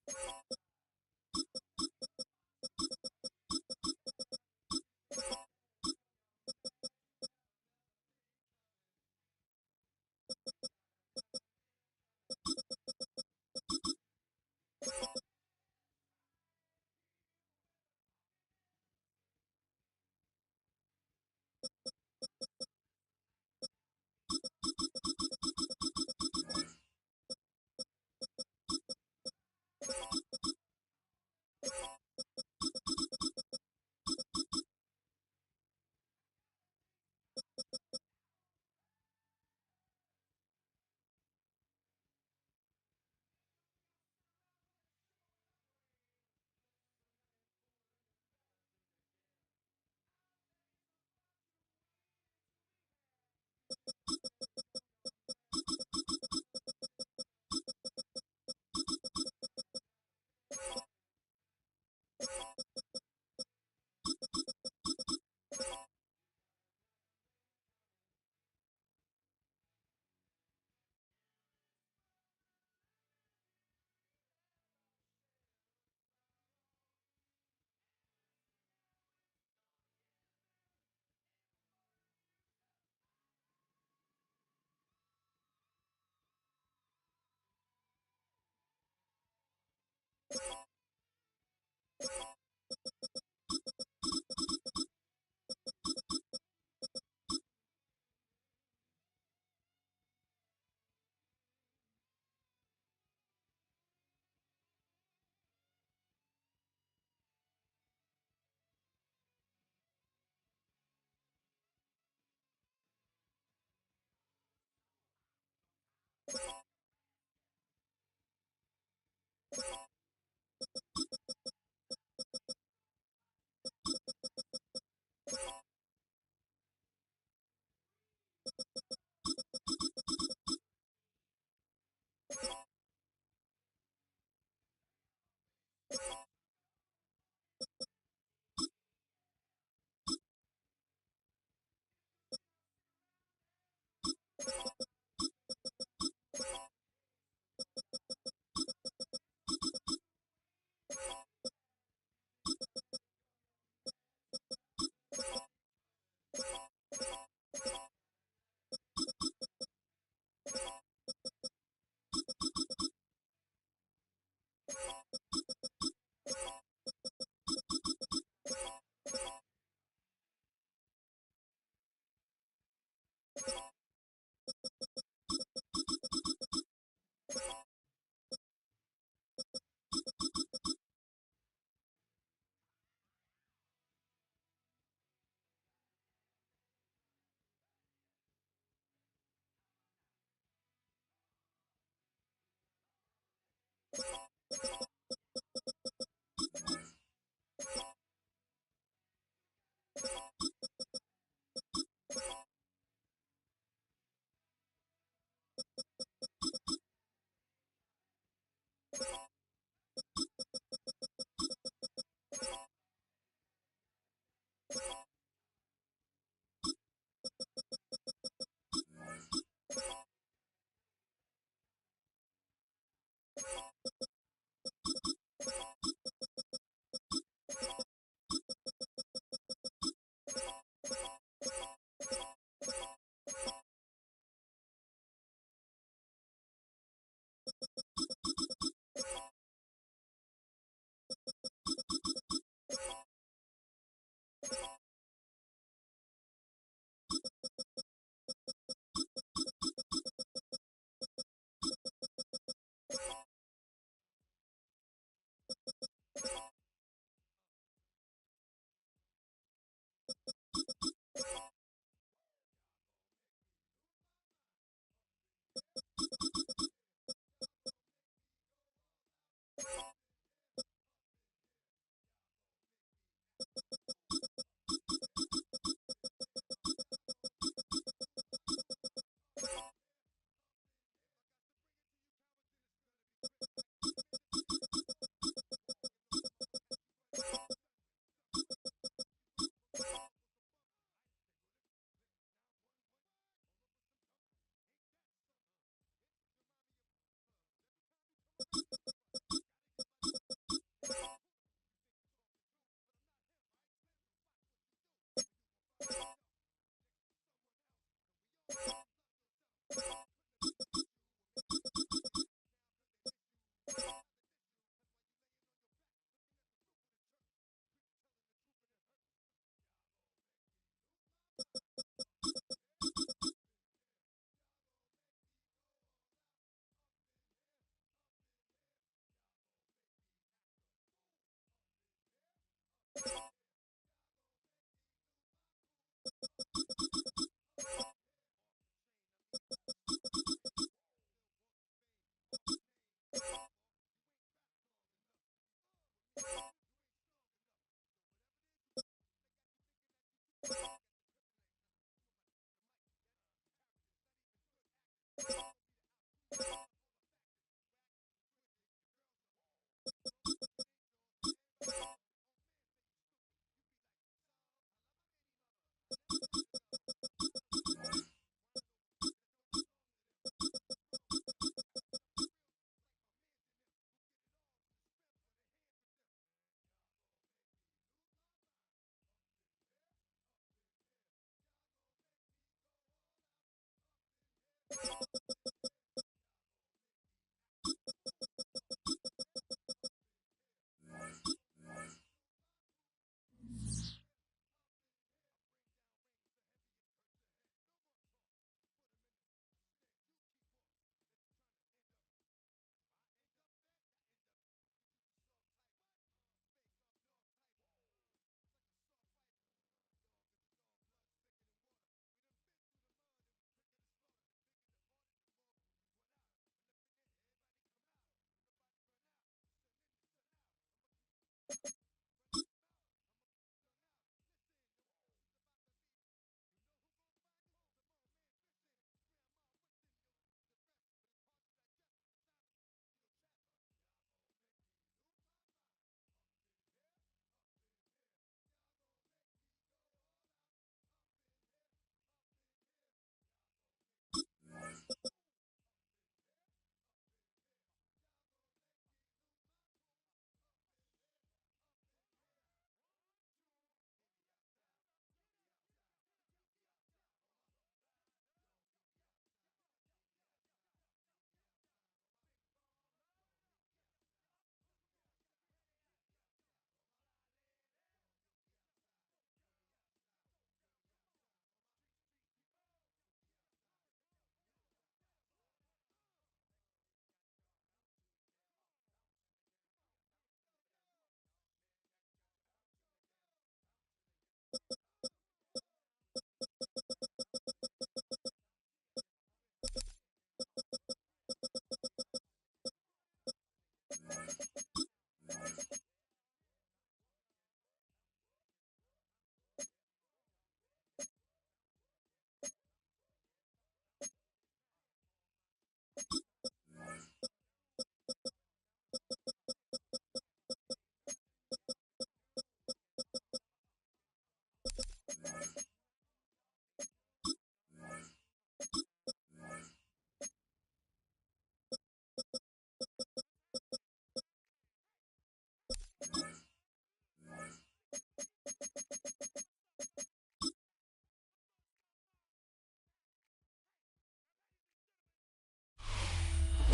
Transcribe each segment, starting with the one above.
you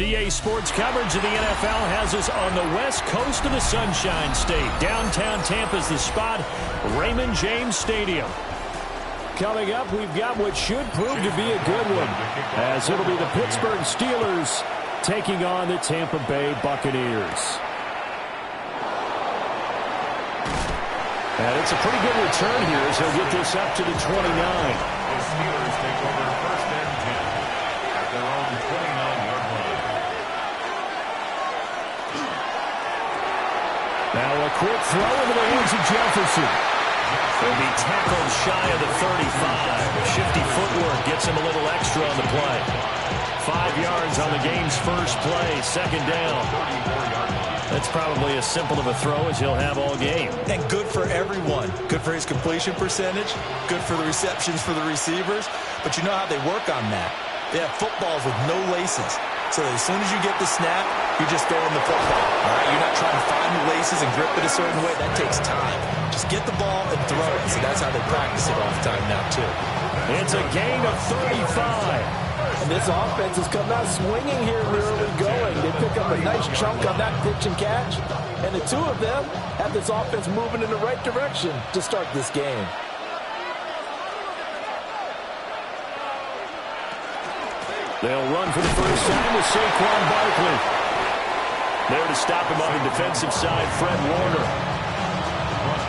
USDA Sports coverage of the NFL has us on the west coast of the Sunshine State. Downtown Tampa's the spot, Raymond James Stadium. Coming up, we've got what should prove to be a good one, as it'll be the Pittsburgh Steelers taking on the Tampa Bay Buccaneers. And it's a pretty good return here as he'll get this up to the 29. The Steelers take over first and 10 at their own 29-yard line. Now a quick throw into the hands of Jefferson. He'll be tackled shy of the 35. Shifty footwork gets him a little extra on the play. 5 yards on the game's first play, second down. That's probably as simple of a throw as he'll have all game. And good for everyone. Good for his completion percentage. Good for the receptions for the receivers. But you know how they work on that. They have footballs with no laces. So as soon as you get the snap, you're just throwing the football. All right? You're not trying to find the laces and grip it a certain way. That takes time. Just get the ball and throw it. So that's how they practice it all the time now, too. It's a gain of 35. And this offense has come out swinging here in the early going. They pick up a nice chunk on that pitch and catch. And the two of them have this offense moving in the right direction to start this game. They'll run for the first time with Saquon Barkley. There to stop him on the defensive side, Fred Warner.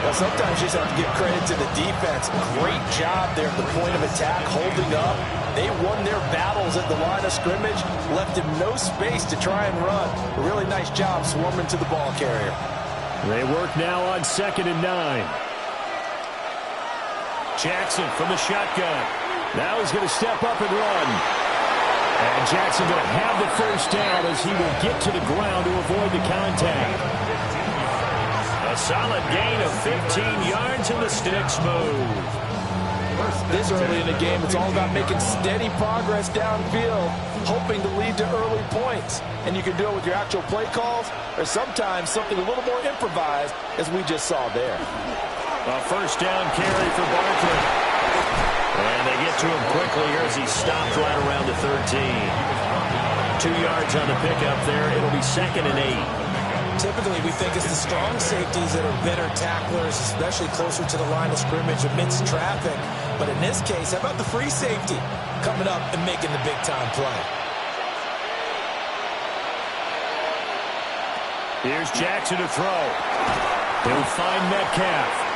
Well, sometimes you just have to give credit to the defense. Great job there at the point of attack, holding up. They won their battles at the line of scrimmage, left him no space to try and run. A really nice job swarming to the ball carrier. They work now on 2nd and 9. Jackson from the shotgun. Now he's going to step up and run. And Jackson going to have the first down as he will get to the ground to avoid the contact. A solid gain of 15 yards and the sticks move. This early in the game, it's all about making steady progress downfield, hoping to lead to early points. And you can do it with your actual play calls or sometimes something a little more improvised, as we just saw there. A first down carry for Barkley. And they get to him quickly here as he stopped right around the 13. 2 yards on the pickup there. It'll be 2nd and 8. Typically, we think it's the strong safeties that are better tacklers, especially closer to the line of scrimmage amidst traffic. But in this case, how about the free safety coming up and making the big-time play? Here's Jackson to throw. He'll find Metcalf.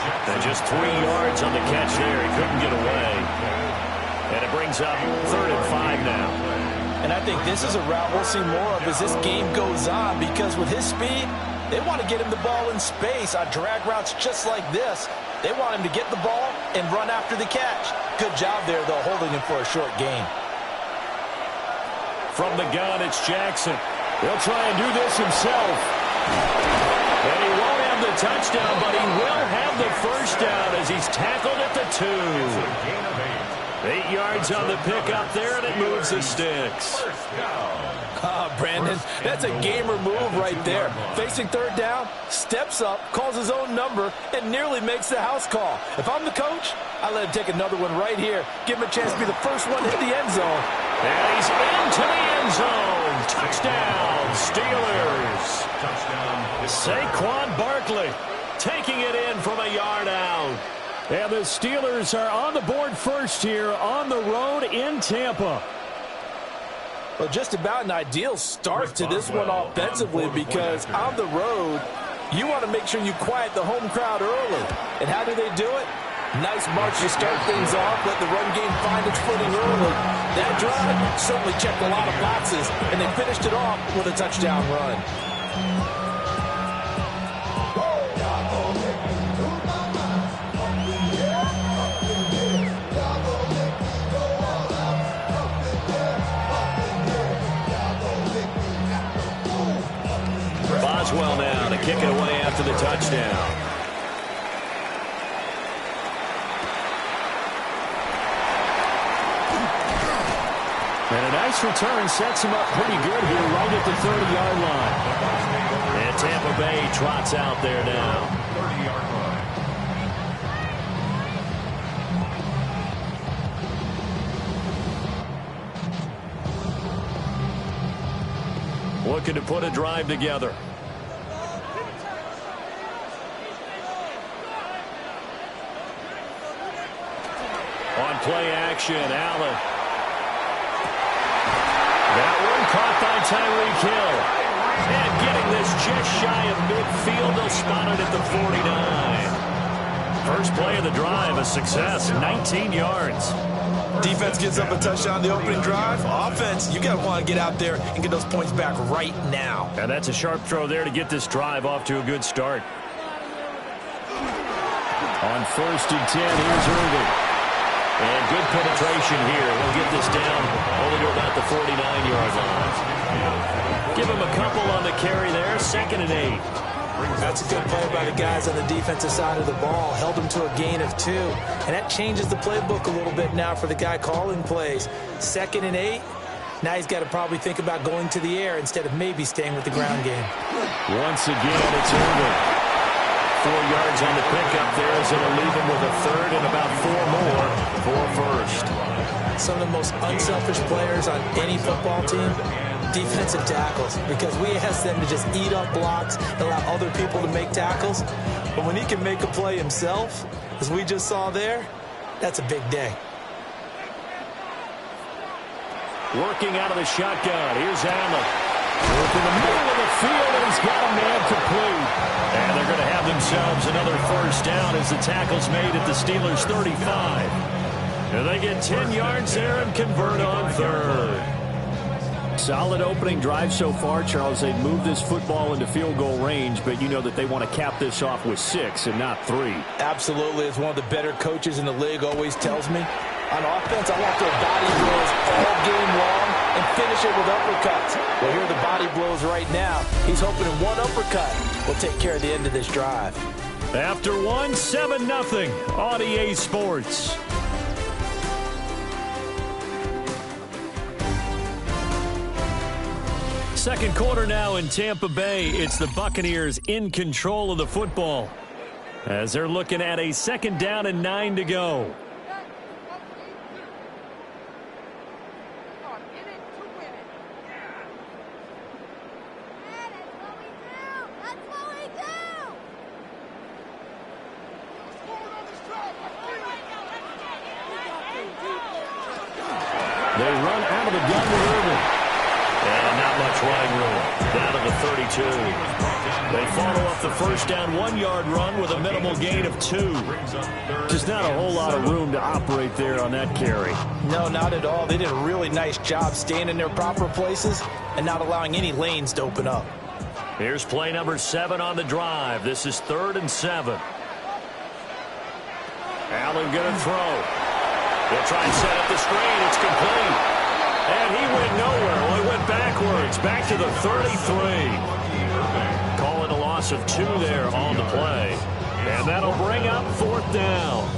And just 3 yards on the catch there. He couldn't get away. And it brings up 3rd and 5 now. And I think this is a route we'll see more of as this game goes on, because with his speed, they want to get him the ball in space on drag routes just like this. They want him to get the ball and run after the catch. Good job there, though, holding him for a short gain. From the gun, it's Jackson. He'll try and do this himself. And he won't have the touchdown, but he will have the first down as he's tackled at the 2. 8 yards on the pickup there, and it moves the sticks. Brandon, that's a gamer move right there. Facing 3rd down, steps up, calls his own number, and nearly makes the house call. If I'm the coach, I let him take another one right here. Give him a chance to be the first one to hit the end zone. And he's into the end zone. Touchdown, Steelers. Saquon Barkley taking it in from a yard out. And the Steelers are on the board first here on the road in Tampa. Well, just about an ideal start to this one offensively, because on the road, you want to make sure you quiet the home crowd early. And how do they do it? Nice march to start things off, let the run game find its footing early. That drive certainly checked a lot of boxes, and they finished it off with a touchdown run. Boswell now to kick it away after the touchdown. And a nice return sets him up pretty good here right at the 30-yard line. And Tampa Bay trots out there now. 30-yard line. looking to put a drive together. On play action, Allen. That one caught by Tyreek Hill. And getting this just shy of midfield, they'll spot it at the 49. First play of the drive, a success, 19 yards. Defense gives up a touchdown the opening drive. Offense, you got to want to get out there and get those points back right now. And that's a sharp throw there to get this drive off to a good start. On 1st and 10, here's Irving. And good penetration here. We'll get this down only to about the 49-yard line. Give him a couple on the carry there. 2nd and 8. That's a good play by the guys on the defensive side of the ball. Held him to a gain of 2. And that changes the playbook a little bit now for the guy calling plays. 2nd and 8. Now he's got to probably think about going to the air instead of maybe staying with the ground game. Once again, it's Irving. 4 yards on the pickup there as it'll leave him with a 3rd and about 4 more for 1st. Some of the most unselfish players on any football team, defensive tackles, because we ask them to just eat up blocks, allow other people to make tackles. But when he can make a play himself, as we just saw there, that's a big day. Working out of the shotgun. Here's Allen. Working the middle of the field, and he's got a man complete. And they're going to have themselves another 1st down as the tackle's made at the Steelers' 35. And they get 10 yards there and convert on 3rd. Solid opening drive so far, Charles. They've moved this football into field goal range, but you know that they want to cap this off with 6 and not 3. Absolutely. As one of the better coaches in the league always tells me, on offense, I want their body blows all game long and finish it with uppercuts. Well, here are the body blows right now. He's hoping in one uppercut will take care of the end of this drive. After 1, 7-0 on EA Sports. Second quarter now in Tampa Bay. It's the Buccaneers in control of the football as they're looking at a 2nd down and 9 to go. They run out of the gun with Irving. And not much running room. Down to the 32. They follow up the 1st down 1-yard run with a minimal gain of 2. Just not a whole lot of room to operate there on that carry. No, not at all. They did a really nice job staying in their proper places and not allowing any lanes to open up. Here's play number 7 on the drive. This is 3rd and 7. Allen going to throw. He'll try and set up the screen. It's complete. And he went nowhere. Well, he went backwards. Back to the 33. Calling a loss of 2 there on the play. And that'll bring up 4th down.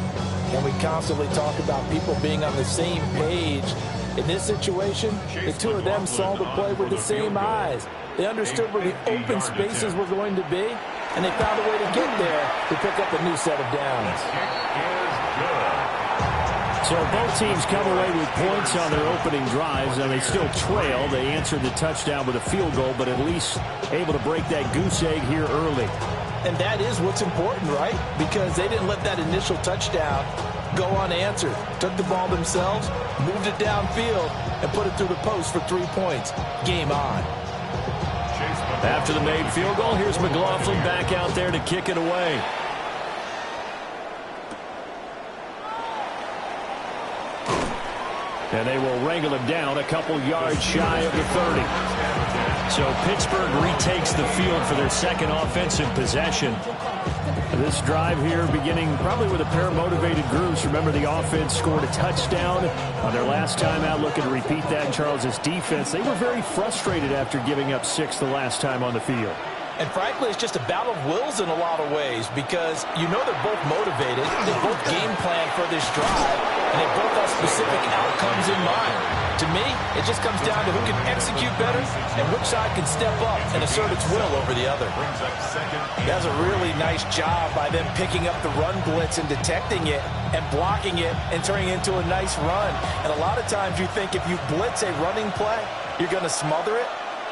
And we constantly talk about people being on the same page. In this situation, the two of them saw the play with the same eyes. They understood where the open spaces were going to be, and they found a way to get there to pick up a new set of downs. So both teams come away with points on their opening drives, and they still trail. They answered the touchdown with a field goal, but at least able to break that goose egg here early. And that is what's important, right? Because they didn't let that initial touchdown go unanswered. Took the ball themselves, moved it downfield, and put it through the post for 3 points. Game on. After the made field goal, here's McLaughlin back out there to kick it away. And they will wrangle him down a couple yards shy of the 30. So Pittsburgh retakes the field for their 2nd offensive possession. This drive here beginning probably with a pair of motivated groups. Remember, the offense scored a touchdown on their last time out. Looking to repeat that in Charles' defense. They were very frustrated after giving up 6 the last time on the field. And frankly, it's just a battle of wills in a lot of ways because you know they're both motivated. They both game plan for this drive, and they both have specific outcomes in mind. To me, it just comes down to who can execute better and which side can step up and assert its will over the other. That's a really nice job by them picking up the run blitz and detecting it and blocking it and turning it into a nice run. And a lot of times you think if you blitz a running play, you're going to smother it.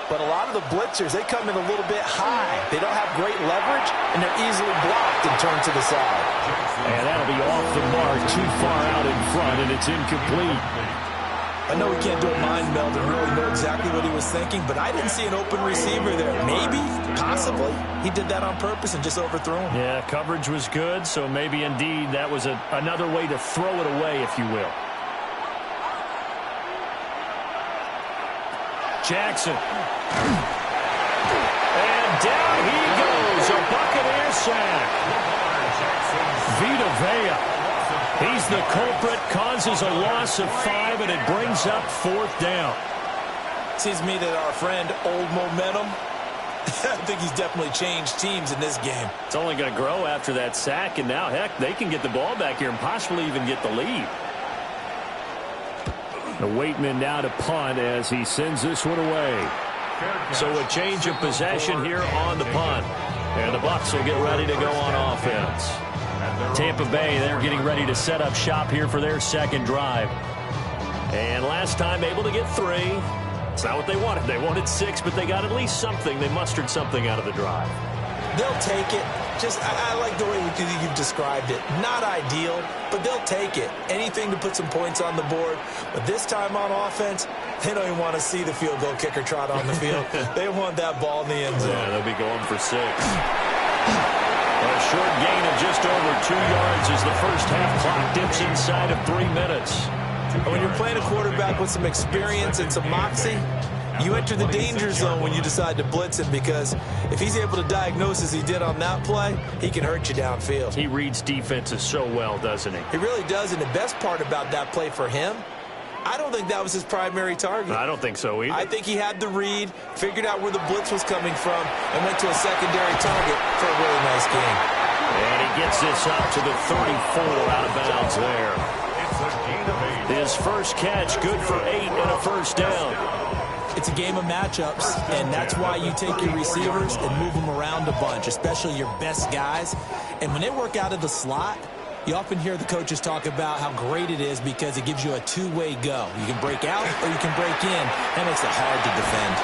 But a lot of the blitzers, they come in a little bit high. They don't have great leverage, and they're easily blocked and turned to the side. And that'll be off the mark, too far out in front, and it's incomplete. I know we can't do a mind meld and really know exactly what he was thinking, but I didn't see an open receiver there. Maybe, possibly, he did that on purpose and just overthrew him. Yeah, coverage was good, so maybe indeed that was another way to throw it away, if you will. Jackson. And down he goes, a Buccaneer sack. Vita Vea. He's the culprit, causes a loss of 5, and it brings up 4th down. Seems to me that our friend, Old Momentum, I think he's definitely changed teams in this game. It's only going to grow after that sack, and now, heck, they can get the ball back here and possibly even get the lead. The Waitman now to punt as he sends this one away. So a change of possession here on the punt. And the Bucs will get ready to go on offense. Tampa Bay, they're getting ready to set up shop here for their second drive. And last time able to get 3. It's not what they wanted. They wanted 6, but they got at least something. They mustered something out of the drive. They'll take it. I like the way you've described it. Not ideal, but they'll take it. Anything to put some points on the board. But this time on offense, they don't even want to see the field goal kicker trot on the field. They want that ball in the end zone. Yeah, they'll be going for 6. A short gain of just over 2 yards as the first half clock dips inside of 3 minutes. When you're playing a quarterback with some experience and some moxie, you enter the danger zone when you decide to blitz him, because if he's able to diagnose as he did on that play, he can hurt you downfield. He reads defenses so well, doesn't he? He really does, and the best part about that play for him, I don't think that was his primary target. I don't think so either. I think he had the read, figured out where the blitz was coming from, and went to a secondary target for a really nice game. And he gets this up to the 34 out of bounds there. His first catch, good for 8 and a first down. It's a game of matchups, and that's why you take your receivers and move them around a bunch, especially your best guys. And when they work out of the slot, you often hear the coaches talk about how great it is because it gives you a two-way go. You can break out or you can break in. That makes it hard to defend.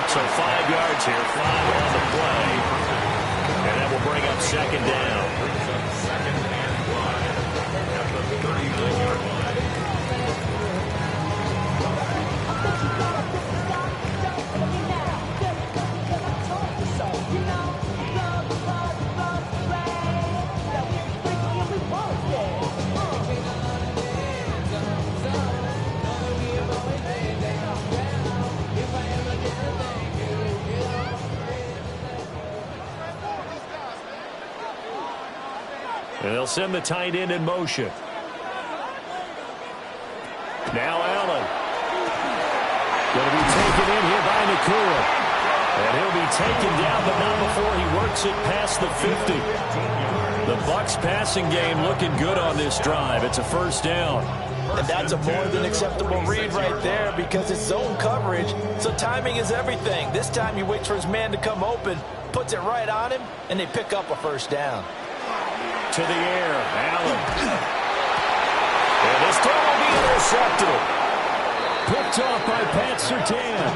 So 5 yards here, 5 on the play. And that will bring up second down. And they'll send the tight end in motion. Now Allen. Going to be taken in here by Nakua. And he'll be taken down, but not before he works it past the 50. The Bucs passing game looking good on this drive. It's a first down. And that's a more than acceptable read right there because it's zone coverage, so timing is everything. This time he waits for his man to come open, puts it right on him, and they pick up a first down. To the air, Allen. And this throw will be intercepted. Picked off by Pat Surtain.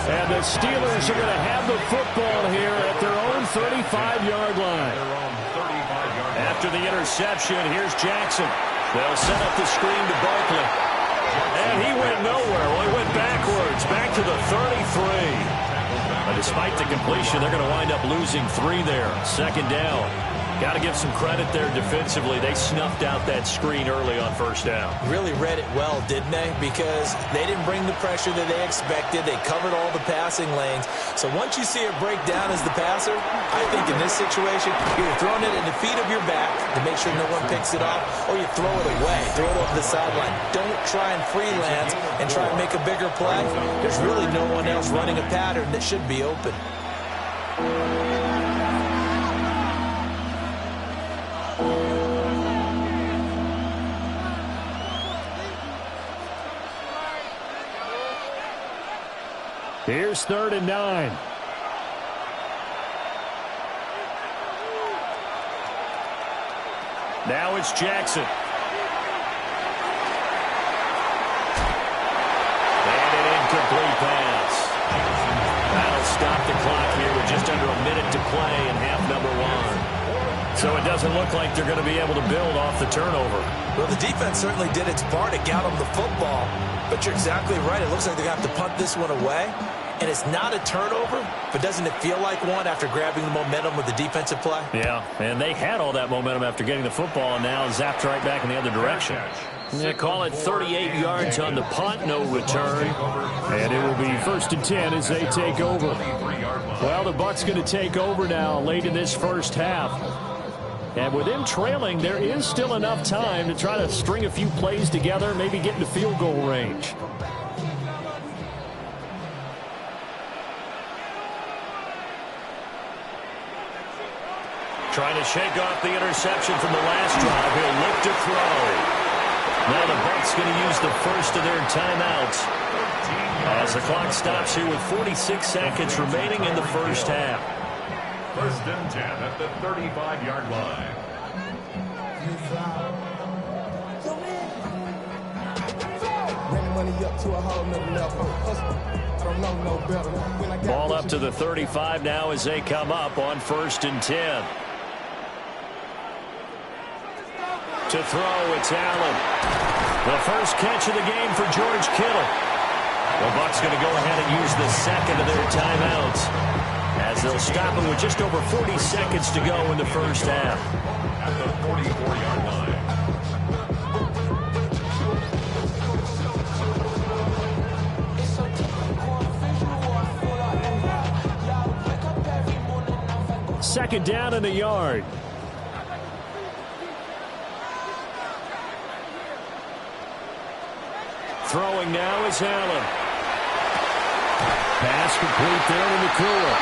And the Steelers are going to have the football here at their own 35-yard line. After the interception, here's Jackson. They'll set up the screen to Barkley. And he went nowhere. Well, he went backwards, back to the 33. But despite the completion, they're going to wind up losing 3 there. Second down. Got to give some credit there defensively. They snuffed out that screen early on first down. Really read it well, didn't they? Because they didn't bring the pressure that they expected. They covered all the passing lanes. So once you see it break down as the passer, I think in this situation, you're throwing it at the feet of your back to make sure no one picks it off, or you throw it away, throw it over the sideline. Don't try and freelance and try and make a bigger play. There's really no one else running a pattern that should be open. Here's 3rd and 9. Now it's Jackson. And an incomplete pass. So it doesn't look like they're going to be able to build off the turnover. Well, the defense certainly did its part to get them the football. But you're exactly right. It looks like they're going to have to punt this one away. And it's not a turnover, but doesn't it feel like one after grabbing the momentum with the defensive play? Yeah, and they had all that momentum after getting the football, and now zapped right back in the other direction. They call it 38 yards on the punt, no return. And it will be 1st and 10 as they take over. Well, the Bucs going to take over now late in this first half. And with them trailing, there is still enough time to try to string a few plays together, maybe get into field goal range. Trying to shake off the interception from the last drive. He'll look to throw. Now the Bucs going to use the first of their timeouts as the clock stops here with 46 seconds remaining in the first half. 1st and 10 at the 35-yard line. Ball up to the 35 now as they come up on 1st and 10. To throw, it's Allen. The first catch of the game for George Kittle. The Bucs going to go ahead and use the second of their timeouts as they'll stop it with just over 40 seconds to go in the first half. At the 44-yard line. Second down in the yard. Throwing now is Allen. Pass complete there to Nakua.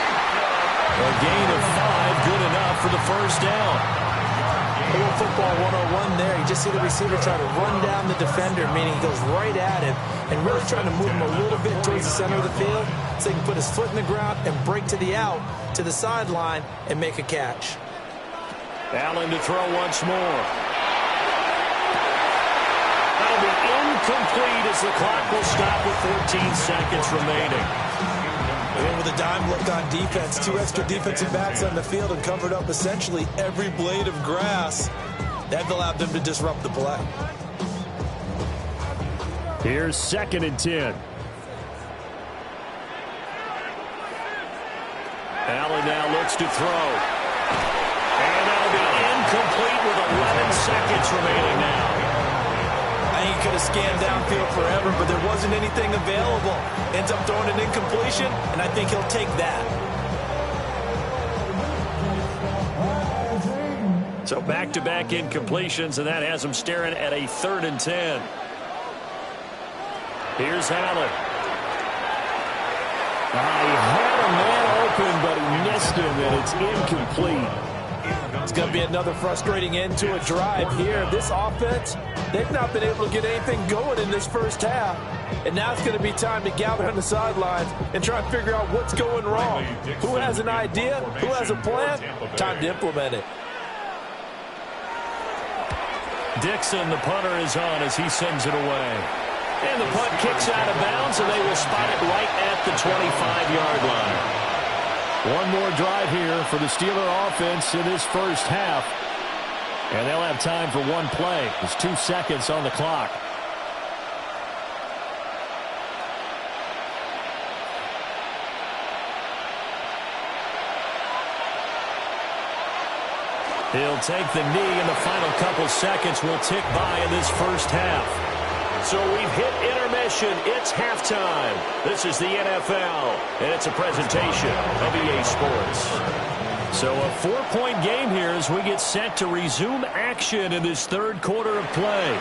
A gain of 5, good enough for the first down. A little football 101 there. You just see the receiver try to run down the defender, meaning he goes right at him and really trying to move him a little bit towards the center of the field so he can put his foot in the ground and break to the out, to the sideline, and make a catch. Allen to throw once more. That'll be incomplete as the clock will stop with 14 seconds remaining. And with a dime look on defense, 2 extra defensive backs on the field and covered up essentially every blade of grass. That allowed them to disrupt the play. Here's 2nd and 10. Allen now looks to throw. And that'll be incomplete with 11 seconds remaining now. He could have scanned downfield forever, but there wasn't anything available. Ends up throwing an incompletion, and I think he'll take that. So back-to-back incompletions, and that has him staring at a 3rd and 10. Here's Allen. He had a man open, but he missed him, and it's incomplete. It's going to be another frustrating end to a drive here. This offense, they've not been able to get anything going in this first half. And now it's going to be time to gather on the sidelines and try and figure out what's going wrong. Who has an idea? Who has a plan? Time to implement it. Dixon, the punter, is on as he sends it away. And the punt kicks out of bounds, and they will spot it right at the 25-yard line. One more drive here for the Steeler offense in this first half. And they'll have time for one play. There's 2 seconds on the clock. He'll take the knee, and the final couple seconds will tick by in this first half. So we've hit intermission. It's halftime. This is the NFL, and it's a presentation of EA Sports. So a 4-point game here as we get set to resume action in this 3rd quarter of play.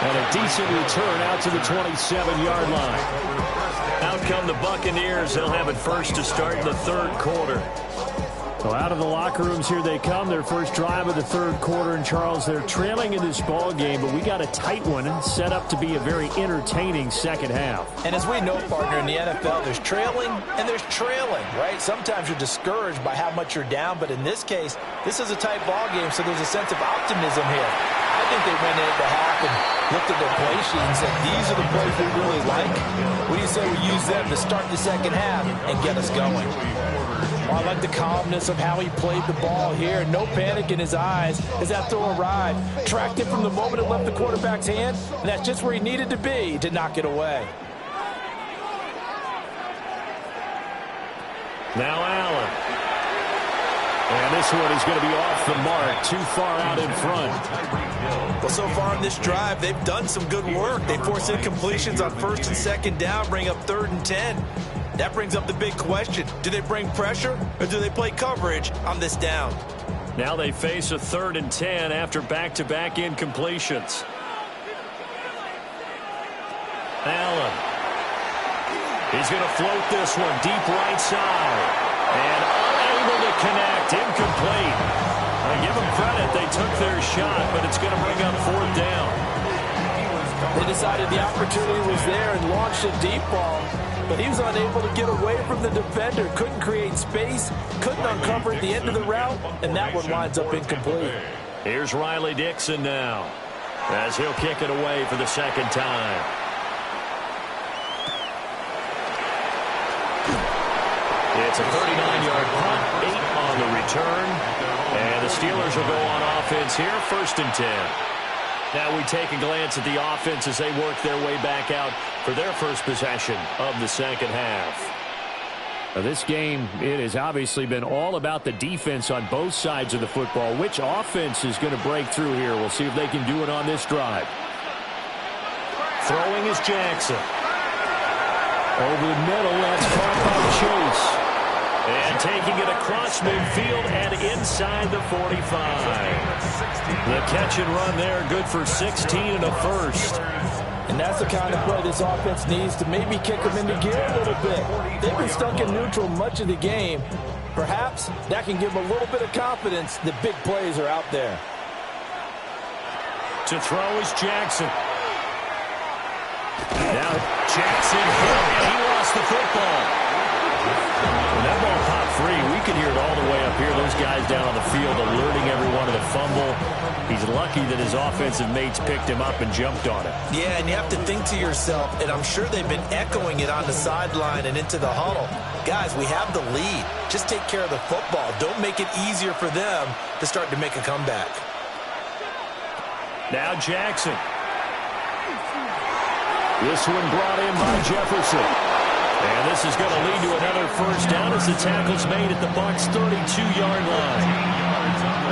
And a decent return out to the 27-yard line. Out come the Buccaneers. They'll have it first to start the 3rd quarter. So out of the locker rooms here they come. Their first drive of the 3rd quarter. And Charles, they're trailing in this ball game, but we got a tight one set up to be a very entertaining second half. And as we know, partner, in the NFL, there's trailing and there's trailing, right? Sometimes you're discouraged by how much you're down, but in this case, this is a tight ball game, so there's a sense of optimism here. I think they went into half and looked at their play sheet and said, these are the plays we really like. What do you say we use them to start the second half and get us going? Well, I like the calmness of how he played the ball here. No panic in his eyes as that throw arrived. Tracked it from the moment it left the quarterback's hand, and that's just where he needed to be to knock it away. Now Allen. And this one is going to be off the mark, too far out in front. Well, so far on this drive, they've done some good work. They force incompletions on first and second down, bring up 3rd and 10. That brings up the big question. Do they bring pressure or do they play coverage on this down? Now they face a 3rd and 10 after back-to-back incompletions. Allen. He's going to float this one deep right side. And unable to connect. Incomplete. I give them credit. They took their shot, but it's going to bring up 4th down. They decided the opportunity was there and launched a deep ball. But he was unable to get away from the defender. Couldn't create space. Couldn't uncover at the end of the route. And that one winds up incomplete. Here's Riley Dixon now, as he'll kick it away for the second time. It's a 39-yard punt, 8 on the return. And the Steelers will go on offense here, 1st and 10. Now we take a glance at the offense as they work their way back out for their first possession of the second half. Now this game, it has obviously been all about the defense on both sides of the football. Which offense is going to break through here? We'll see if they can do it on this drive. Throwing is Jackson. Over the middle, that's caught by Chase. And taking it across midfield and inside the 45. The catch and run there, good for 16 and a first. And that's the kind of play this offense needs to maybe kick them into gear a little bit. They've been stuck in neutral much of the game. Perhaps that can give them a little bit of confidence that big plays are out there. To throw is Jackson. Now Jackson hit, and he lost the football. When that ball popped free, we could hear it all the way up here. Those guys down on the field alerting everyone of the fumble. He's lucky that his offensive mates picked him up and jumped on it. Yeah, and you have to think to yourself, and I'm sure they've been echoing it on the sideline and into the huddle. Guys, we have the lead. Just take care of the football. Don't make it easier for them to start to make a comeback. Now Jackson. This one brought in by Jefferson. And this is going to lead to another first down as the tackle's made at the Bucs' 32-yard line.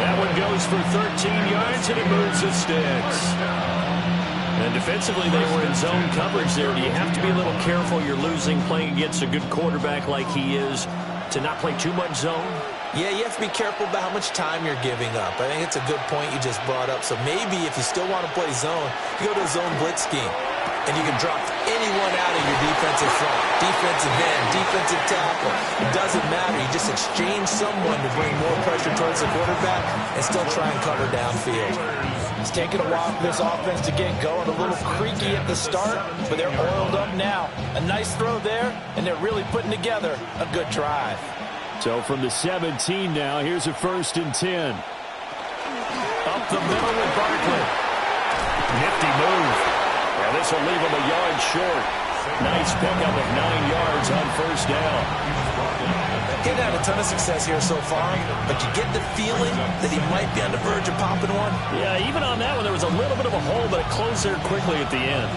That one goes for 13 yards, and it moves the sticks. And defensively, they were in zone coverage there. Do you have to be a little careful? You're losing, playing against a good quarterback like he is, to not play too much zone? Yeah, you have to be careful about how much time you're giving up. I think it's a good point you just brought up. So maybe if you still want to play zone, you go to a zone blitz scheme. And you can drop anyone out of your defensive front, defensive end, defensive tackle. It doesn't matter. You just exchange someone to bring more pressure towards the quarterback and still try and cover downfield. It's taken a while for this offense to get going. A little creaky at the start, but they're oiled up now. A nice throw there, and they're really putting together a good drive. So from the 17 now, here's a 1st and 10. Up the middle with Barkley. Nifty move. And this will leave him a yard short. Nice pickup of 9 yards on first down. He's had a ton of success here so far, but you get the feeling that he might be on the verge of popping one. Yeah, even on that one, there was a little bit of a hole, but it closed there quickly at the end.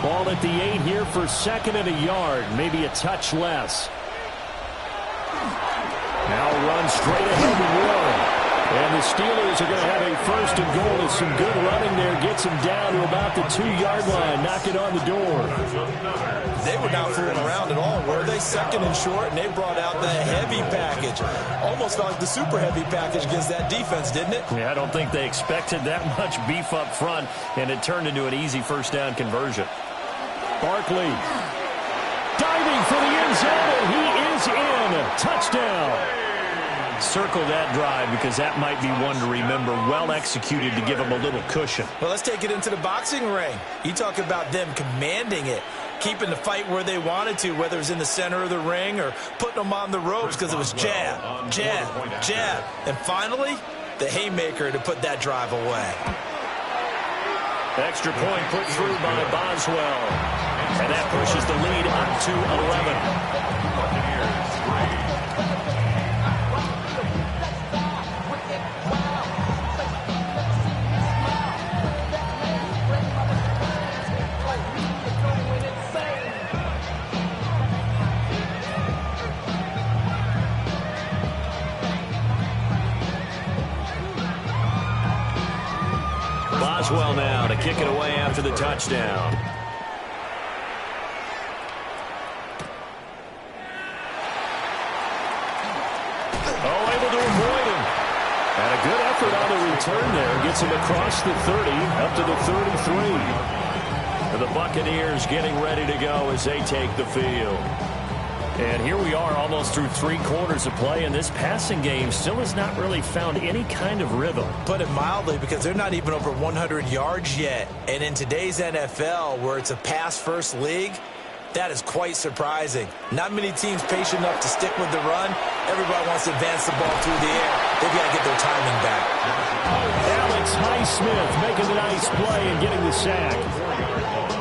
Ball at the 8 here for 2nd and a yard, maybe a touch less. Now run straight ahead and run. And the Steelers are going to have a 1st and goal with some good running there. Gets them down to about the 2-yard line. Knock it on the door. They were not fooling around at all, were they? 2nd and short, and they brought out the heavy package. Almost felt like the super heavy package against that defense, didn't it? Yeah, I don't think they expected that much beef up front, and it turned into an easy first down conversion. Barkley diving for the end zone, and he is in. Touchdown. Circle that drive because that might be one to remember. Well executed to give them a little cushion. Well, let's take it into the boxing ring. You talk about them commanding it, keeping the fight where they wanted to, whether it was in the center of the ring or putting them on the ropes because it was jab, jab, jab. And finally, the haymaker to put that drive away. Extra point put through by Boswell. And that pushes the lead up to 11. Buccaneers 3. Boswell now to kick it away after the touchdown. Oh, able to avoid him. And a good effort on the return there. Gets him across the 30, up to the 33. And the Buccaneers getting ready to go as they take the field. And here we are almost through 3 quarters of play, and this passing game still has not really found any kind of rhythm. Put it mildly, because they're not even over 100 yards yet. And in today's NFL, where it's a pass-first league, that is quite surprising. Not many teams patient enough to stick with the run. Everybody wants to advance the ball through the air. They've got to get their timing back. Alex Highsmith making the nice play and getting the sack.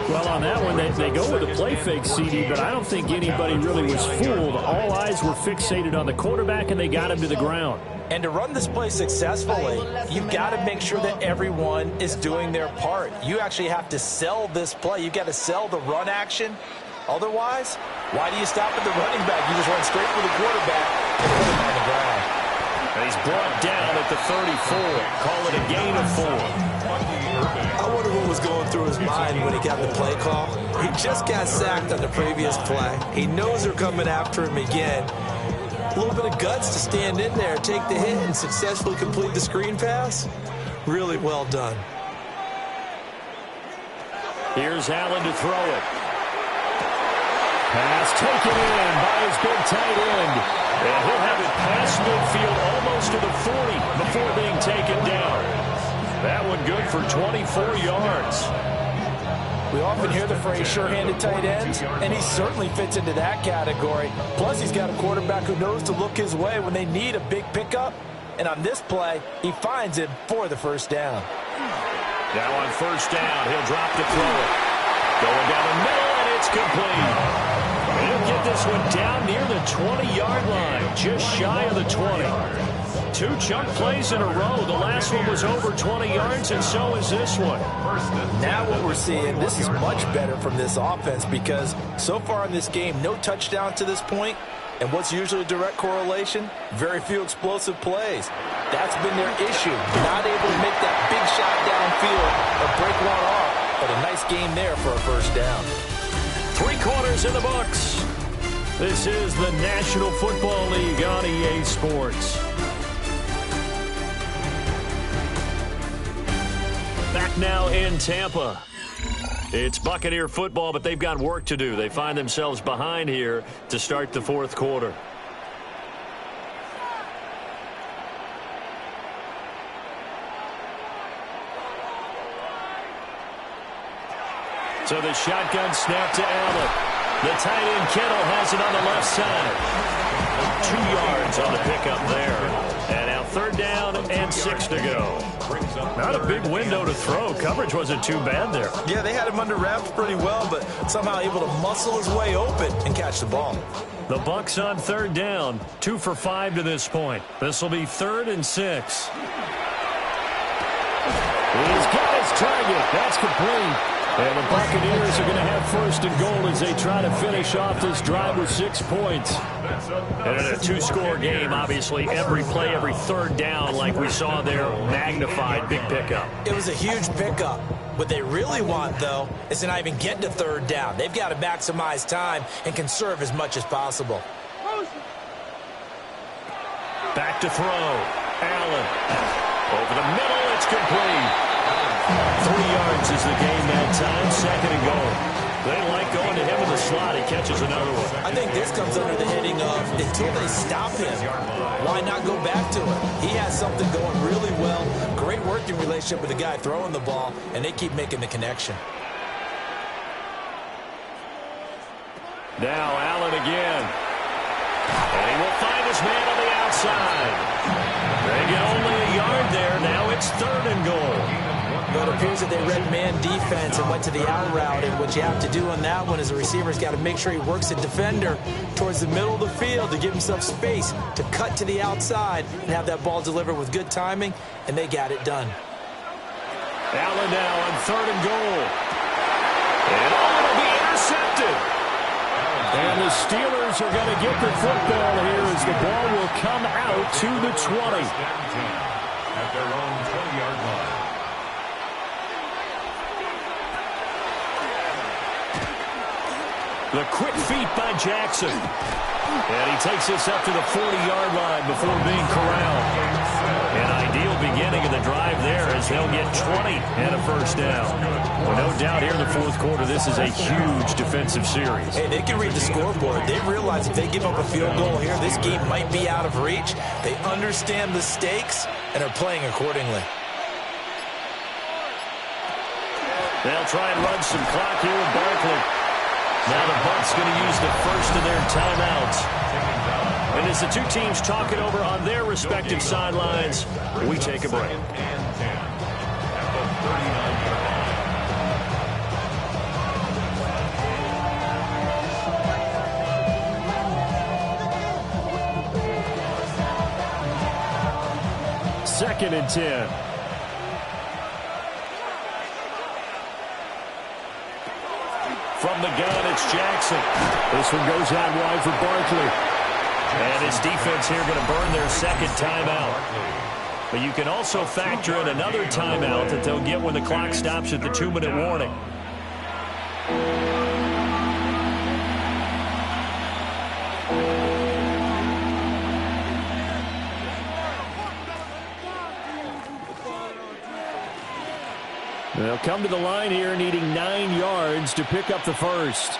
Well, on that one, they go with a play fake, CD, but I don't think anybody really was fooled. All eyes were fixated on the quarterback, and they got him to the ground. And to run this play successfully, you've got to make sure that everyone is doing their part. You actually have to sell this play. You've got to sell the run action. Otherwise, why do you stop at the running back? You just run straight for the quarterback and put him on the ground. And he's brought down at the 34. Call it a gain of 4. I wonder what was going through his mind when he got the play call. He just got sacked on the previous play. He knows they're coming after him again. A little bit of guts to stand in there, take the hit, and successfully complete the screen pass. Really well done. Here's Allen to throw it. Pass taken in by his big tight end. And he'll have it past midfield almost to the 40 before being taken down. That one good for 24 yards. We often hear the phrase sure-handed tight ends, and he certainly fits into that category. Plus, he's got a quarterback who knows to look his way when they need a big pickup. And on this play, he finds him for the first down. Now on first down, he'll drop to throw it. Going down the middle, and it's complete. And he'll get this one down near the 20-yard line, just shy of the 20. 2 chunk plays in a row. The last one was over 20 yards, and so is this one. Now what we're seeing, this is much better from this offense, because so far in this game, no touchdown to this point. And what's usually a direct correlation? Very few explosive plays. That's been their issue. Not able to make that big shot downfield or break one off. But a nice game there for a first down. 3 quarters in the books. This is the National Football League on EA Sports. Back now in Tampa. It's Buccaneer football, but they've got work to do. They find themselves behind here to start the 4th quarter. So the shotgun snap to Allen. The tight end Kittle has it on the left side. 2 yards on the pickup there. And now 3rd down and 6 to go. Not a big window to throw. Coverage wasn't too bad there. Yeah, they had him under wraps pretty well, but somehow able to muscle his way open and catch the ball. The Bucs on 3rd down. 2 for 5 to this point. This will be 3rd and 6. He's got his target. That's complete. And the Buccaneers are going to have 1st and goal as they try to finish off this drive with 6 points. And in a 2-score game, obviously, every play, every 3rd down, like we saw there, magnified big pickup. It was a huge pickup. What they really want, though, is to not even get to 3rd down. They've got to maximize time and conserve as much as possible. Back to throw. Allen. Over the middle, it's complete. 3 yards is the gain that time. 2nd and goal. They like going to him in the slot. He catches another one. I think this comes under the heading of until they stop him, why not go back to it? He has something going really well. Great working relationship with the guy throwing the ball, and they keep making the connection. Now Allen again. And he will find his man on the outside. They get only a yard there. Now it's 3rd and goal. Well, it appears that they read man defense and went to the out route, and what you have to do on that one is the receiver's got to make sure he works the defender towards the middle of the field to give himself space to cut to the outside and have that ball delivered with good timing, and they got it done. Allen now on 3rd and goal. And it'll be intercepted. And the Steelers are going to get the football here as the ball will come out to the 20. At their own 20-yard line. The quick feet by Jackson. And he takes this up to the 40-yard line before being corralled. An ideal beginning of the drive there as they'll get 20 and a first down. Well, no doubt here in the fourth quarter, this is a huge defensive series. Hey, they can read the scoreboard. They realize if they give up a field goal here, this game might be out of reach. They understand the stakes and are playing accordingly. They'll try and run some clock here with Barkley. Now the Bucs going to use the first of their timeouts. And as the two teams talk it over on their respective sidelines, we take a break. Second and 10. From the gun, it's Jackson. This one goes out wide for Barkley. And his defense here going to burn their second timeout. But you can also factor in another timeout that they'll get when the clock stops at the 2-minute warning. They'll come to the line here needing 9 yards to pick up the first.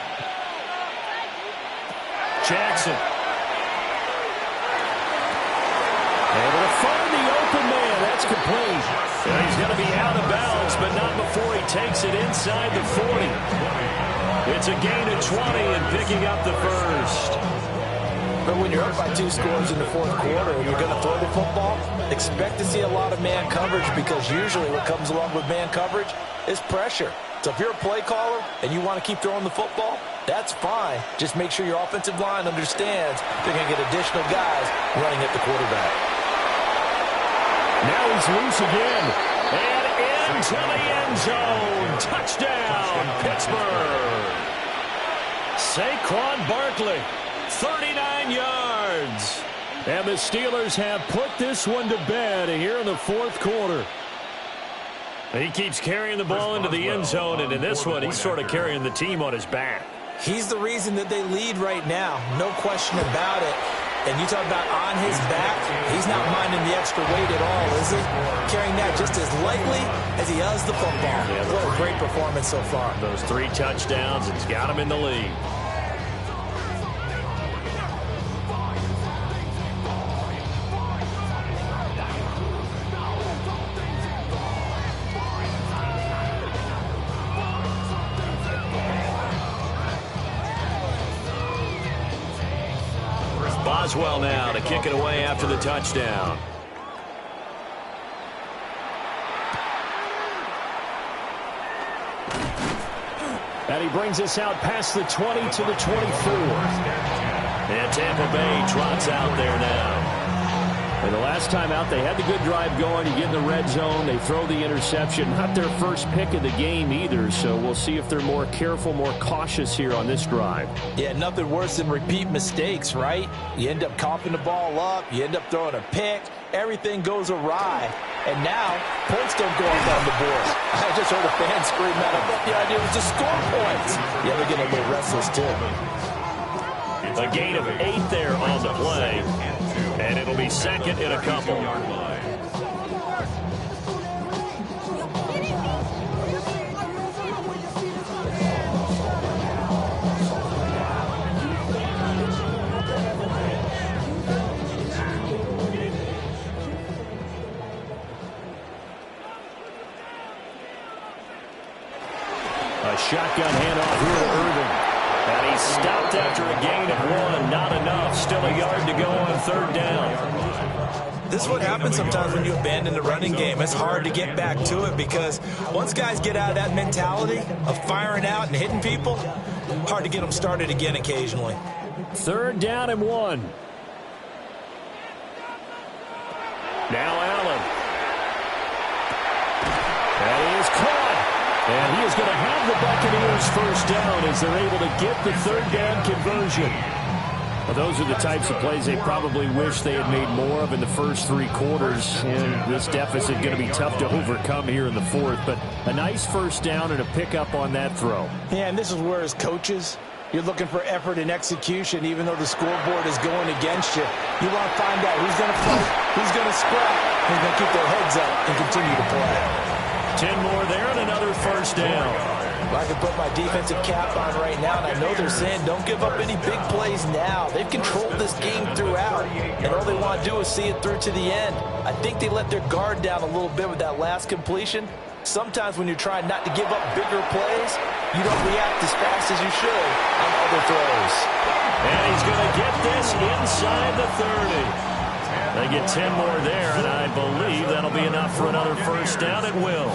Jackson. Able to find the open man. That's complete. And he's going to be out of bounds, but not before he takes it inside the 40. It's a gain of 20 and picking up the first. But when you're up by 2 scores in the fourth quarter and you're going to throw the football, expect to see a lot of man coverage because usually what comes along with man coverage is pressure. So if you're a play caller and you want to keep throwing the football, that's fine. Just make sure your offensive line understands they're going to get additional guys running at the quarterback. Now he's loose again. And into the end zone. Touchdown, Pittsburgh. Saquon Barkley, 39 yards. And the Steelers have put this one to bed here in the fourth quarter. He keeps carrying the ball into the end zone, and in this one, he's sort of carrying the team on his back. He's the reason that they lead right now. No question about it. And you talk about on his back, he's not minding the extra weight at all, is he? Carrying that just as lightly as he does the football. Yeah, what a great performance so far. Those 3 touchdowns, it's got him in the lead. Boswell now to kick it away after the touchdown. And he brings us out past the 20 to the 24. And Tampa Bay trots out there now. And the last time out, they had the good drive going. You get in the red zone, they throw the interception. Not their first pick of the game either, so we'll see if they're more careful, more cautious here on this drive. Yeah, nothing worse than repeat mistakes, right? You end up coughing the ball up, you end up throwing a pick, everything goes awry. And now, points don't go up on the board. I just heard a fan scream that. I thought the idea was to score points. Yeah, they're getting a little restless, too. A gain of 8 there on the play. And it'll be second in a couple. A shotgun handoff here to Irvin. And he's stopped after a gain of 1. Not enough. Still a yard to go on 3rd down. This is what happens sometimes when you abandon the running game. It's hard to get back to it because once guys get out of that mentality of firing out and hitting people, hard to get them started again occasionally. 3rd down and 1. Now Allen. And he is caught. And he is going to have the Buccaneers first down as they're able to get the 3rd down conversion. Well, those are the types of plays they probably wish they had made more of in the first 3 quarters. And this deficit going to be tough to overcome here in the 4th. But a nice first down and a pickup on that throw. Yeah, and this is where as coaches, you're looking for effort and execution, even though the scoreboard is going against you. You want to find out who's going to fight, who's going to scrap, who's going to keep their heads up and continue to play. 10 more there and another first down. Well, I can put my defensive cap on right now, and I know they're saying don't give up any big plays now. They've controlled this game throughout, and all they want to do is see it through to the end. I think they let their guard down a little bit with that last completion. Sometimes when you're trying not to give up bigger plays, you don't react as fast as you should on other throws. And he's going to get this inside the 30. They get 10 more there, and I believe that'll be enough for another first down at will.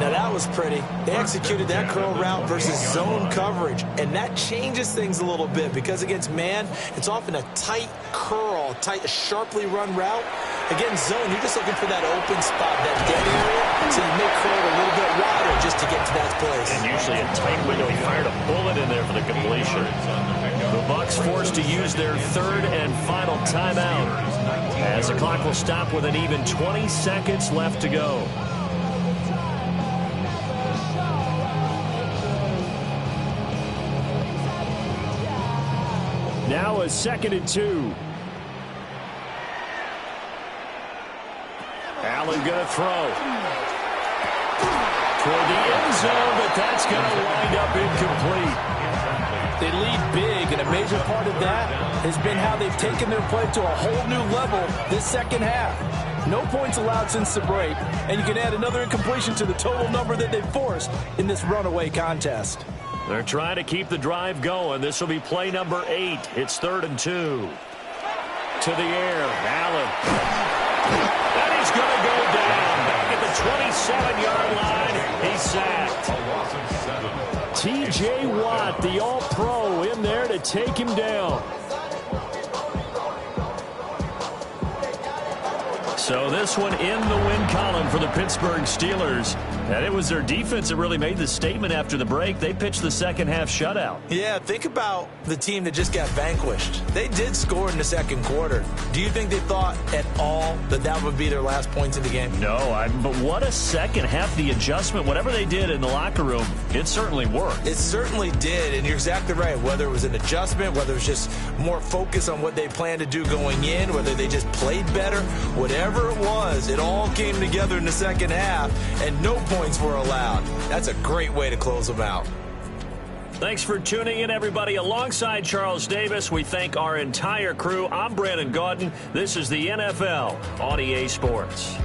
Now, that was pretty. They executed that curl route versus zone coverage, and that changes things a little bit because against man, it's often a tight curl, tight, sharply run route. Against zone, you're just looking for that open spot, that dead area, so you may curl it a little bit wider just to get to that place. And usually a tight window. He fired a bullet in there for the completion. The Bucs forced to use their 3rd and final timeout as the clock will stop with an even 20 seconds left to go. Now a 2nd and 2. Allen going to throw toward the end zone, but that's going to wind up incomplete. They lead big, and a major part of that has been how they've taken their play to a whole new level this second half. No points allowed since the break, and you can add another incompletion to the total number that they've forced in this runaway contest. They're trying to keep the drive going. This will be play number 8. It's 3rd and 2. To the air, Allen. And he's going to go down. Back at the 27-yard line, he's sacked. T.J. Watt, the all-pro, in there to take him down. So this one in the win column for the Pittsburgh Steelers. And it was their defense that really made the statement after the break. They pitched the second half shutout. Yeah, think about the team that just got vanquished. They did score in the 2nd quarter. Do you think they thought at all that that would be their last points in the game? No, but what a second half. The adjustment, whatever they did in the locker room, it certainly worked. It certainly did, and you're exactly right. Whether it was an adjustment, whether it was just more focus on what they planned to do going in, whether they just played better, whatever it was, it all came together in the second half, and no points were allowed. That's a great way to close them out. Thanks for tuning in, everybody. Alongside Charles Davis, we thank our entire crew. I'm Brandon Gaudin. This is the NFL on EA Sports.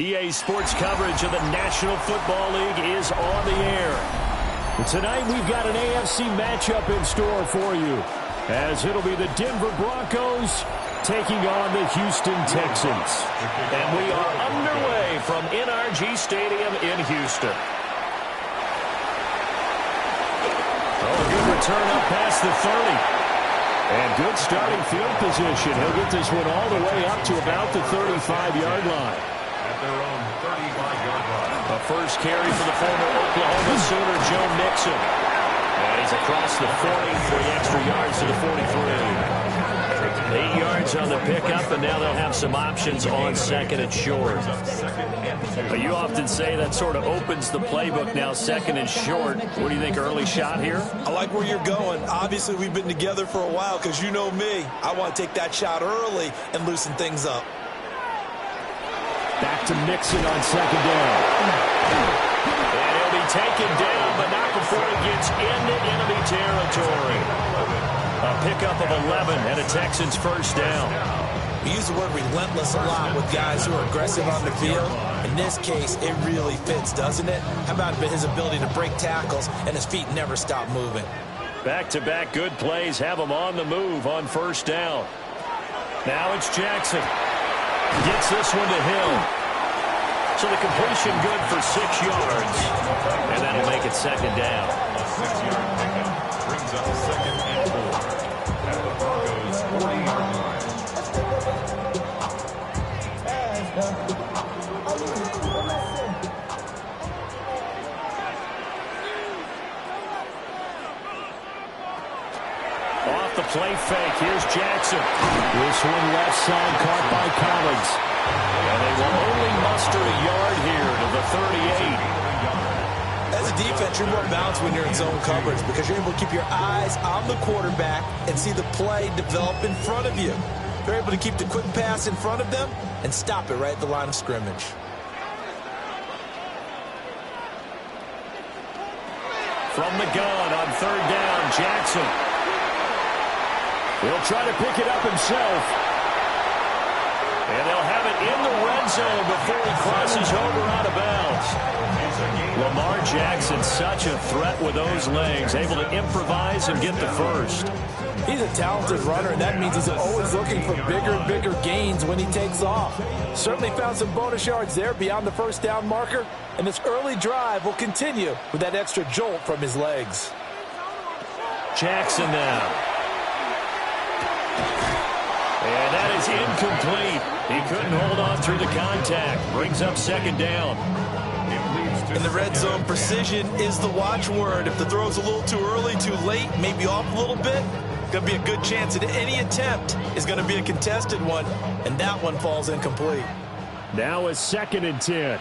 EA Sports coverage of the National Football League is on the air. And tonight we've got an AFC matchup in store for you, as it'll be the Denver Broncos taking on the Houston Texans. And we are underway from NRG Stadium in Houston. Oh, good return up past the 30. And good starting field position. He'll get this one all the way up to about the 35-yard line. At their own 35-yard line. A first carry for the former Oklahoma Sooner, Joe Mixon. And he's across the 40 for the extra yards to the 43. 8 yards on the pickup, and now they'll have some options on second and short. You often say that sort of opens the playbook now, second and short. What do you think, early shot here? I like where you're going. Obviously, we've been together for a while because you know me. I want to take that shot early and loosen things up. Back to Mixon on second down. And he'll be taken down, but not before he gets into enemy territory. A pickup of 11 and a Texans first down. We use the word relentless a lot with guys who are aggressive on the field. In this case, it really fits, doesn't it? How about his ability to break tackles and his feet never stop moving? Back-to-back good plays have him on the move on first down. Now it's Jackson. Gets this one to Hill. So the completion good for 6 yards. And that'll make it second down. A 6-yard pickup brings up second and 4 at the Broncos' 40-yard line. Off the play fake, here's Jackson. This one left side caught by Collins. And they will only muster a yard here to the 38. As a defense, you're more balanced when you're in zone coverage because you're able to keep your eyes on the quarterback and see the play develop in front of you. They're able to keep the quick pass in front of them and stop it right at the line of scrimmage. From the gun on third down, Jackson. He'll try to pick it up himself. And they'll have it in the red zone before he crosses over out of bounds. Lamar Jackson, such a threat with those legs, able to improvise and get the first. He's a talented runner, and that means he's always looking for bigger and bigger gains when he takes off. Certainly found some bonus yards there beyond the first down marker, and this early drive will continue with that extra jolt from his legs. Jackson now. And that is incomplete. He couldn't hold on through the contact. Brings up second down. In the red zone, precision is the watchword. If the throw's a little too early, too late, maybe off a little bit, going to be a good chance that any attempt is going to be a contested one, and that one falls incomplete. Now it's 2nd and 10.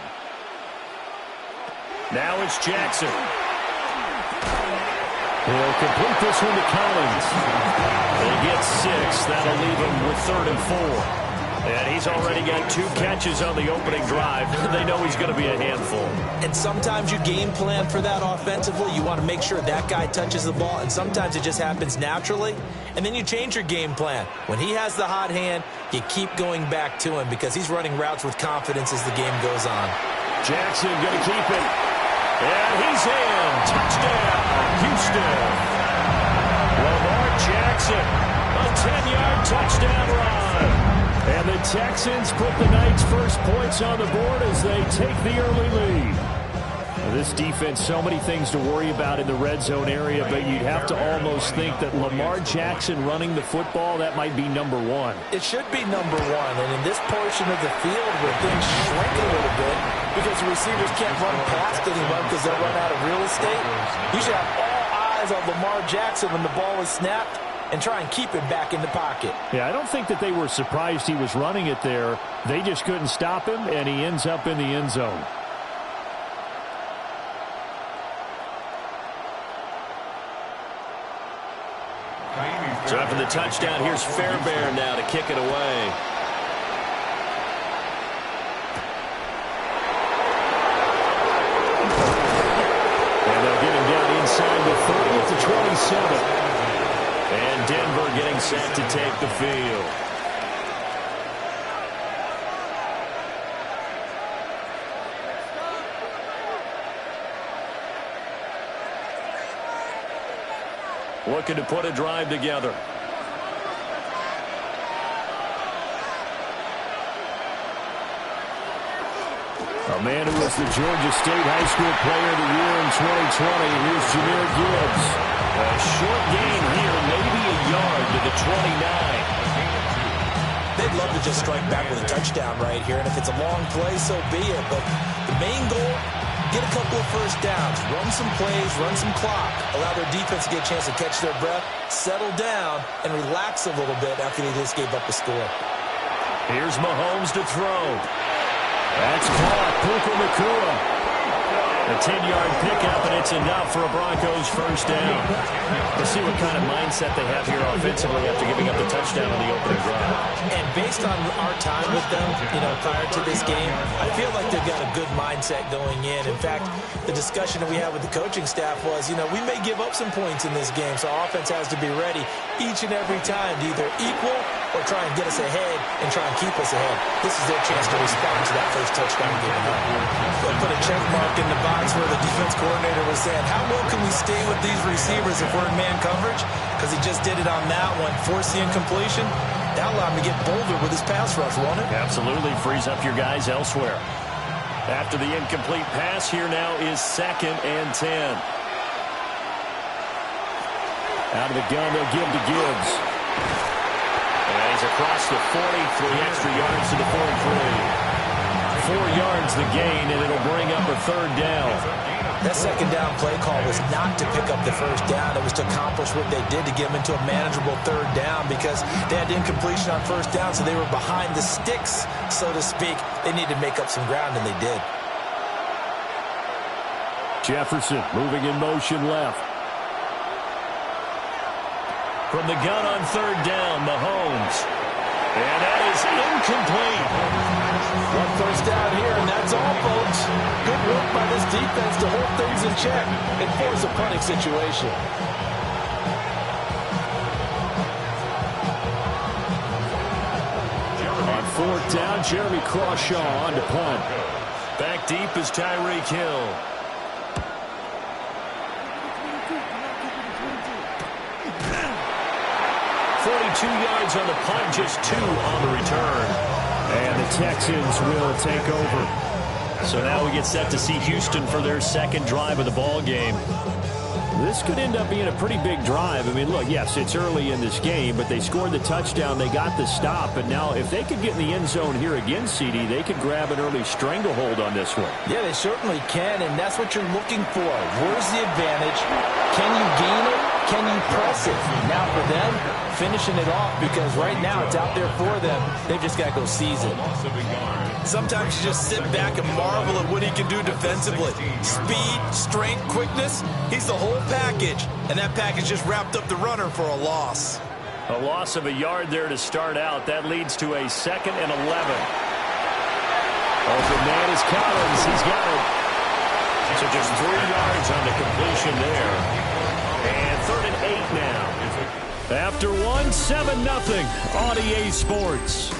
Now it's Jackson. He'll complete this one to Collins. He gets 6. That'll leave him with 3rd and 4. And he's already got 2 catches on the opening drive. They know he's going to be a handful. And sometimes you game plan for that offensively. You want to make sure that guy touches the ball, and sometimes it just happens naturally. And then you change your game plan. When he has the hot hand, you keep going back to him because he's running routes with confidence as the game goes on. Jackson going to keep it. And he's in. Touchdown, Houston. Lamar Jackson, a 10-yard touchdown run. And the Texans put the night's first points on the board as they take the early lead. This defense, so many things to worry about in the red zone area, but you'd have to almost think that Lamar Jackson running the football, that might be number 1. It should be number 1, and in this portion of the field where things shrink a little bit because the receivers can't run past anyone because they'll run out of real estate, you should have all eyes on Lamar Jackson when the ball is snapped and try and keep him back in the pocket. Yeah, I don't think that they were surprised he was running it there. They just couldn't stop him, and he ends up in the end zone. So after the touchdown, here's Fairbairn now to kick it away. And they'll get him down inside the 30 at the 27. And Denver getting set to take the field. Looking to put a drive together. A man who was the Georgia State High School Player of the Year in 2020. Here's Jahmyr Gibbs. A short gain here, maybe a yard to the 29. They'd love to just strike back with a touchdown right here, and if it's a long play, so be it. But the main goal, get a couple of first downs, run some plays, run some clock, allow their defense to get a chance to catch their breath, settle down, and relax a little bit after they just gave up a score. Here's Mahomes to throw. That's caught. Puka Nacua. A 10-yard pickup, and it's enough for a Broncos first down. Let's see what kind of mindset they have here offensively after giving up the touchdown on the opening drive. And based on our time with them, prior to this game, I feel like they've got a good mindset going in. In fact, the discussion that we had with the coaching staff was, we may give up some points in this game, so our offense has to be ready each and every time to either equal or try and get us ahead and try and keep us ahead. This is their chance to respond to that first touchdown given up. They'll put a check mark in the box where the defense coordinator was saying, how well can we stay with these receivers if we're in man coverage? Because he just did it on that one, force the incompletion. That allowed him to get bolder with his pass rush, won't it? Absolutely frees up your guys elsewhere. After the incomplete pass, here now is 2nd and 10. Out of the gun, they'll give to Gibbs. And he's across the 40, 3 extra yards to the 43. 4 yards the gain, and it'll bring up a 3rd down. That 2nd down play call was not to pick up the 1st down. It was to accomplish what they did to get them into a manageable 3rd down because they had incompletion on 1st down, so they were behind the sticks, so to speak. They needed to make up some ground, and they did. Jefferson moving in motion left. From the gun on 3rd down, Mahomes. And that is incomplete. 1 first down here, and that's all, folks. Good work by this defense to hold things in check and force a punting situation. On 4th down, Jeremy Crawshaw on to punt. Back deep is Tyreek Hill. 42 yards on the punt, just 2 on the return. And the Texans will take over. So now we get set to see Houston for their 2nd drive of the ball game. This could end up being a pretty big drive. I mean, look, yes, it's early in this game, but they scored the touchdown. They got the stop. And now if they could get in the end zone here again, CD, they could grab an early stranglehold on this one. Yeah, they certainly can, and that's what you're looking for. Where's the advantage? Can you gain it? Can you press it? Now for them, finishing it off, because right now it's out there for them. They've just got to go seize it. Sometimes you just sit back and marvel at what he can do defensively. Speed, strength, quickness, he's the whole package. And that package just wrapped up the runner for a loss. A loss of a yard there to start out. That leads to a 2nd and 11. Open man is Collins. He's got it. So just 3 yards on the completion there. And 3rd and 8 now. After 1, 7-0 on EA Sports.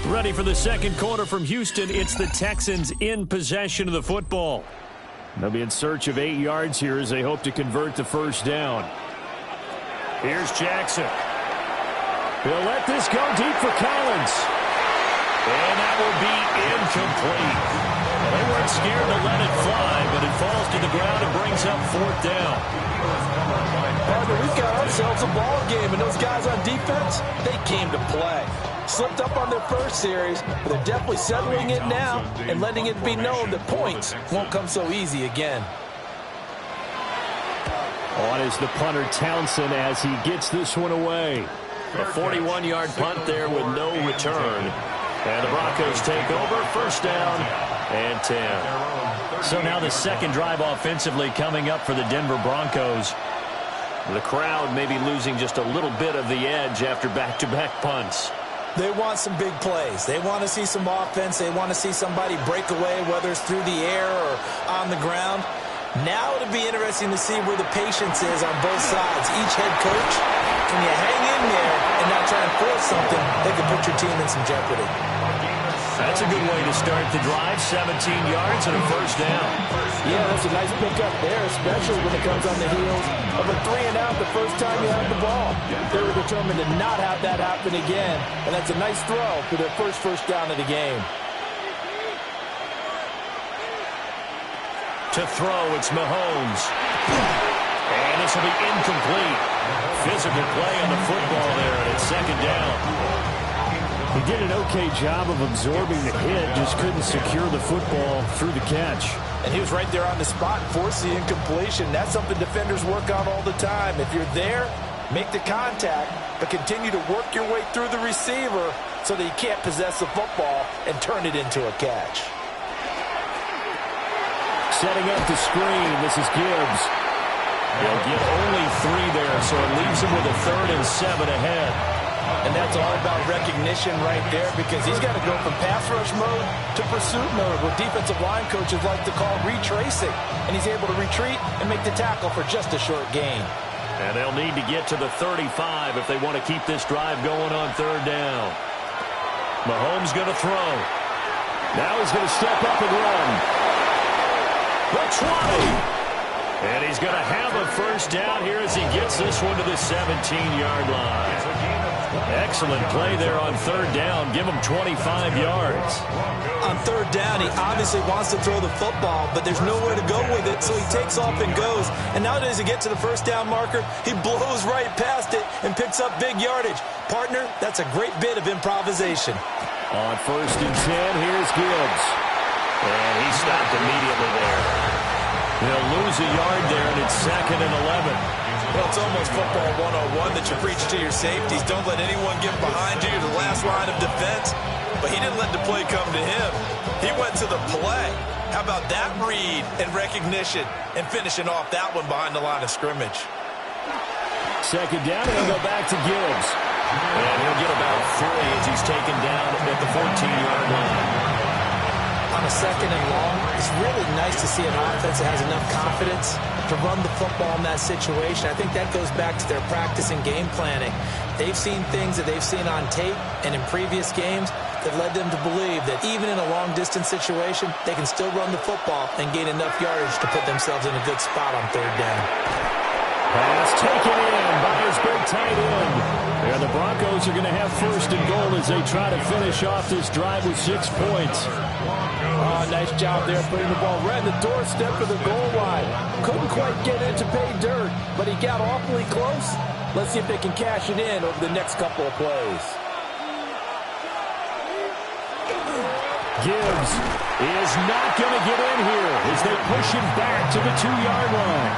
Ready for the 2nd quarter from Houston. It's the Texans in possession of the football. They'll be in search of 8 yards here as they hope to convert the 1st down. Here's Jackson. He'll let this go deep for Collins. And that will be incomplete. Well, they weren't scared to let it fly, but it falls to the ground and brings up 4th down. Partner, we've got ourselves a ball game, and those guys on defense, they came to play. Slipped up on their first series, but they're definitely settling it now and letting it be known that points won't come so easy again. On is the punter Townsend as he gets this one away. A 41-yard punt there with no return. And the Broncos take over, 1st down and 10. So now the 2nd drive offensively coming up for the Denver Broncos. The crowd may be losing just a little bit of the edge after back-to-back punts. They want some big plays. They want to see some offense. They want to see somebody break away, whether it's through the air or on the ground. Now it'll be interesting to see where the patience is on both sides. Each head coach, can you hang in there and not try and force something that could put your team in some jeopardy? That's a good way to start the drive. 17 yards and a 1st down. Yeah, that's a nice pickup there, especially when it comes on the heels of a 3-and-out the first time you have the ball. They were determined to not have that happen again, and that's a nice throw for their first down of the game. To throw, it's Mahomes. And this will be incomplete. Physical play on the football there, and it's 2nd down. He did an okay job of absorbing the hit, just couldn't secure the football through the catch. And he was right there on the spot, force the incompletion. That's something defenders work on all the time. If you're there, make the contact, but continue to work your way through the receiver so that you can't possess the football and turn it into a catch. Setting up the screen, this is Gibbs. They'll get only 3 there, so it leaves him with a 3rd and 7 ahead. And that's all about recognition right there, because he's got to go from pass rush mode to pursuit mode, what defensive line coaches like to call retracing. And he's able to retreat and make the tackle for just a short gain. And they'll need to get to the 35 if they want to keep this drive going on third down. Mahomes going to throw. Now he's going to step up and run. The 20. And he's going to have a first down here as he gets this one to the 17-yard line. Excellent play there on third down. Give him 25 yards. On third down, he obviously wants to throw the football, but there's nowhere to go with it, so he takes off and goes. And now as he gets to the first down marker, he blows right past it and picks up big yardage. Partner, that's a great bit of improvisation. On first and 10, here's Gibbs. And he stopped immediately there. They'll lose a yard there, and it's 2nd and 11. Well, it's almost football 101 that you preach to your safeties. Don't let anyone get behind you to the last line of defense. But he didn't let the play come to him. He went to the play. How about that read and recognition and finishing off that one behind the line of scrimmage? Second down, and he'll go back to Gibbs. And he'll get about 3 as he's taken down at the 14-yard line. On a second and long, it's really nice to see an offense that has enough confidence to run the football in that situation. I think that goes back to their practice and game planning. They've seen things that they've seen on tape and in previous games that led them to believe that even in a long-distance situation, they can still run the football and gain enough yardage to put themselves in a good spot on third down. Pass taken in by his big tight end. And the Broncos are going to have first and goal as they try to finish off this drive with 6 points. Oh, nice job there putting the ball right in the doorstep of the goal line. Couldn't quite get in to pay dirt, but he got awfully close. Let's see if they can cash it in over the next couple of plays. Gibbs is not going to get in here as they push him back to the 2-yard line.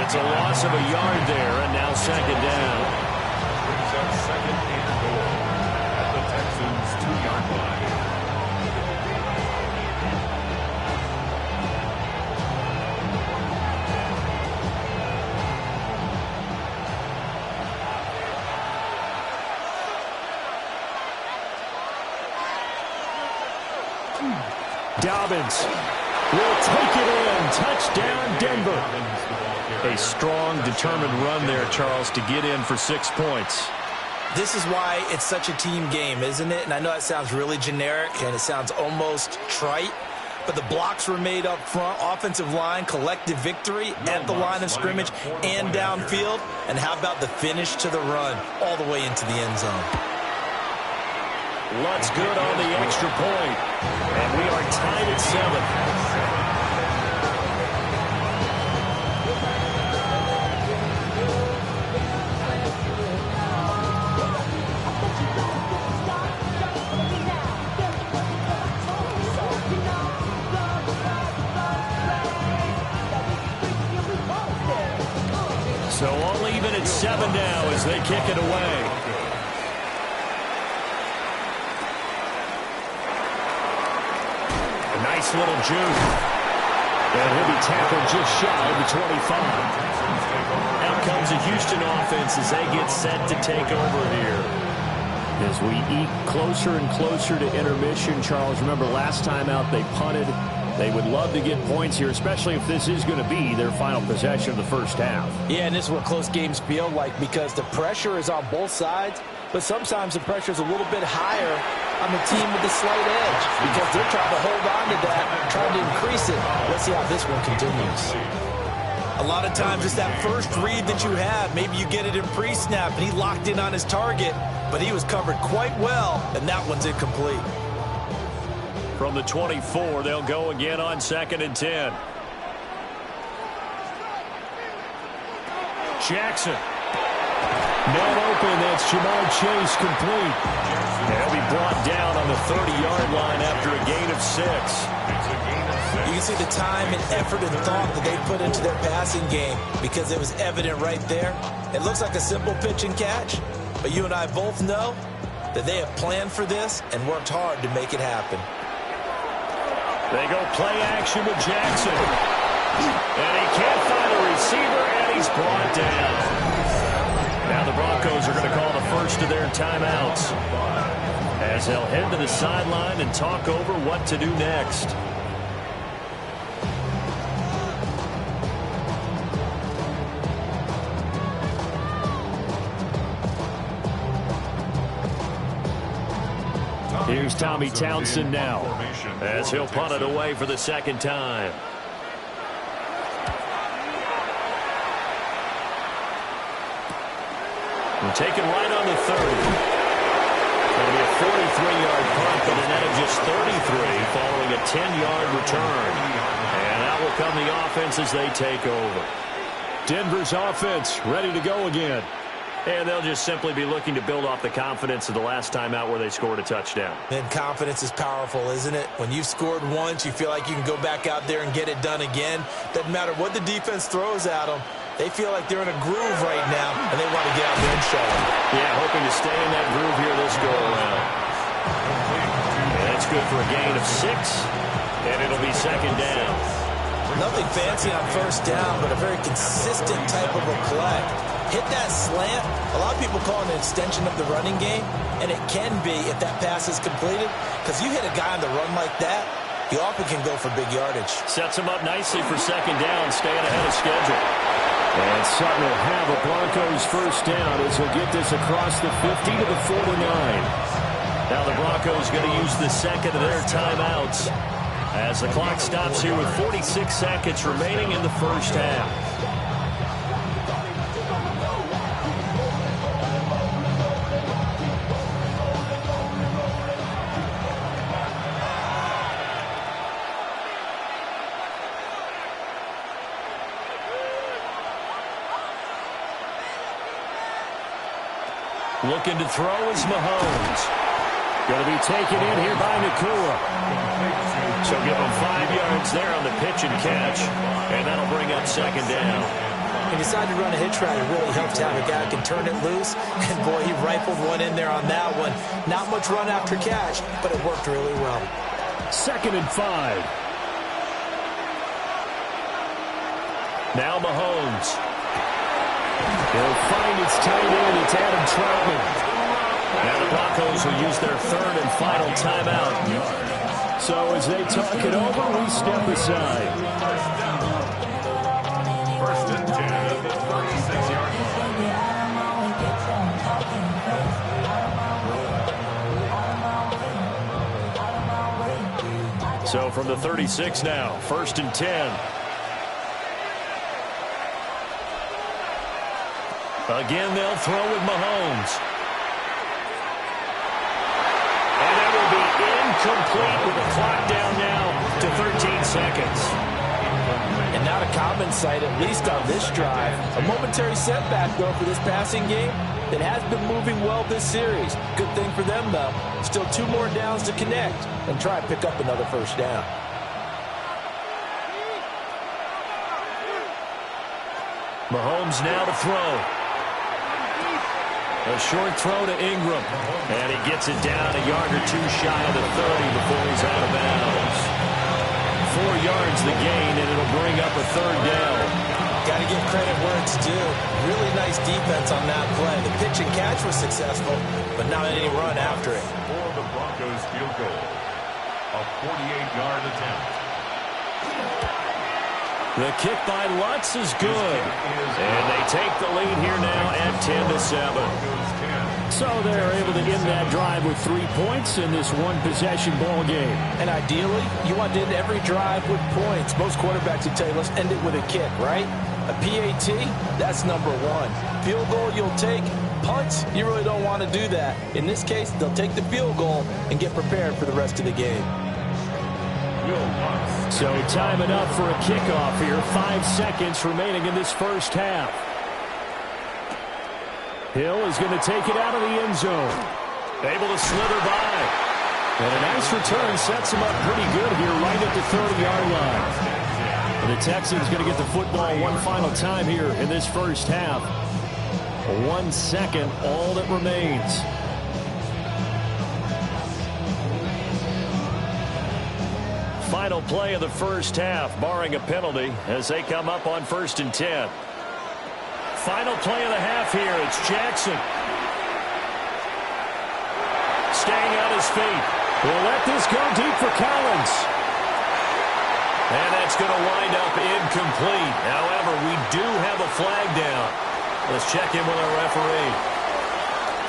It's a loss of a yard there, and now second down. Brings up 2nd and goal at the Texans' 2-yard line. Dobbins will take it in. Touchdown, Denver. A strong, determined run there, Charles, to get in for 6 points. This is why it's such a team game, isn't it? And I know that sounds really generic and it sounds almost trite, but the blocks were made up front, offensive line, collective victory at the line of scrimmage and downfield. And how about the finish to the run all the way into the end zone? Lutz good on the extra point. And we are tied at 7. So all even at 7 now as they kick it away. A nice little juke. And he'll be tackled just shy of the 25. Out comes the Houston offense as they get set to take over here. As we eat closer and closer to intermission, Charles, remember last time out they punted. They would love to get points here, especially if this is going to be their final possession of the first half. Yeah, and this is what close games feel like because the pressure is on both sides, but sometimes the pressure is a little bit higher on the team with the slight edge because they're trying to hold on to that, trying to increase it. Let's see how this one continues. A lot of times it's that first read that you have. Maybe you get it in pre-snap, and he locked in on his target, but he was covered quite well, and that one's incomplete. From the 24, they'll go again on 2nd and 10. Jackson. Not open. That's Jamar Chase complete. And he'll be brought down on the 30-yard line after a gain of 6. You can see the time and effort and thought that they put into their passing game because it was evident right there. It looks like a simple pitch and catch, but you and I both know that they have planned for this and worked hard to make it happen. They go play action with Jackson. And he can't find a receiver, and he's brought down. Now the Broncos are going to call the first first of their timeouts, as they'll head to the sideline and talk over what to do next. Here's Tommy Townsend now, as he'll punt it away for the second time. And taken right on the 30. Going to be a 43-yard punt, but a net of just 33 following a 10-yard return. And out will come the offense as they take over. Denver's offense ready to go again. And they'll just simply be looking to build off the confidence of the last time out where they scored a touchdown. And confidence is powerful, isn't it? When you've scored once, you feel like you can go back out there and get it done again. Doesn't matter what the defense throws at them. They feel like they're in a groove right now, and they want to get out there and show it. Yeah, hoping to stay in that groove here this go-around. And that's good for a gain of 6, and it'll be second down. Nothing fancy on first down, but a very consistent type of a play. Hit that slant. A lot of people call it an extension of the running game, and it can be if that pass is completed, because you hit a guy on the run like that, you often can go for big yardage. Sets him up nicely for second down, staying ahead of schedule. And Sutton will have a Broncos first down as he'll get this across the 50 to the 49. Now the Broncos going to use the second of their timeouts as the clock stops here with 46 seconds remaining in the first half. Looking to throw is Mahomes. Going to be taken in here by Nakua. So give him 5 yards there on the pitch and catch, and that'll bring up second down. He decided to run a hitch route. It really helps to have a guy who can turn it loose. And, boy, he rifled one in there on that one. Not much run after catch, but it worked really well. 2nd and 5. Now Mahomes. He'll find its tight end. It's Adam Troutman. Now the Broncos will use their third and final timeout. So as they talk it over, we step aside. First and 10 at the 36-yard line. So from the 36 now, 1st and 10. Again, they'll throw with Mahomes. And that will be incomplete with the clock down now to 13 seconds. And not a common sight, at least on this drive. A momentary setback, though, for this passing game that has been moving well this series. Good thing for them, though. Still 2 more downs to connect and try and pick up another first down. Mahomes now to throw. A short throw to Ingram. And he gets it down a yard or 2 shy of the 30 before he's out of bounds. 4 yards the gain, and it'll bring up a third down. Got to give credit where it's due. Really nice defense on that play. The pitch and catch was successful, but not any run after it. For the Broncos field goal. A 48-yard attempt. The kick by Lutz is good. And they take the lead here now at 10-7. So they're able to end that drive with 3 points in this one-possession ball game. And ideally, you want to end every drive with points. Most quarterbacks would tell you, let's end it with a kick, right? A PAT, that's number 1. Field goal you'll take. Punts, you really don't want to do that. In this case, they'll take the field goal and get prepared for the rest of the game. So time enough for a kickoff here. 5 seconds remaining in this first half. Hill is going to take it out of the end zone. Able to slither by. And a nice return sets him up pretty good here right at the 30-yard line. And the Texans going to get the football one final time here in this first half. 1 second, all that remains. Final play of the first half, barring a penalty, as they come up on 1st and 10. Final play of the half here. It's Jackson. staying on his feet. He'll let this go deep for Collins. And that's going to wind up incomplete. However, we do have a flag down. Let's check in with our referee.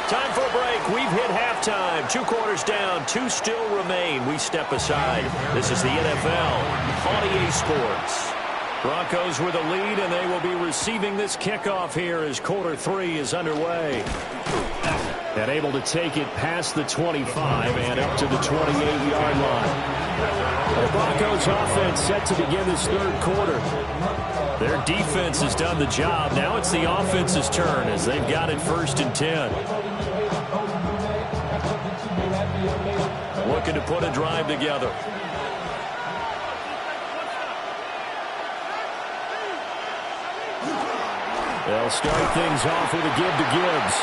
Time for a break. We've hit halftime. 2 quarters down. 2 still remain. We step aside. This is the NFL on EA Sports. Broncos with a lead, and they will be receiving this kickoff here as quarter 3 is underway. And able to take it past the 25 and up to the 28-yard line. The Broncos offense set to begin this 3rd quarter. Their defense has done the job. Now it's the offense's turn as they've got it 1st and 10. Looking to put a drive together. They'll start things off with a give to Gibbs.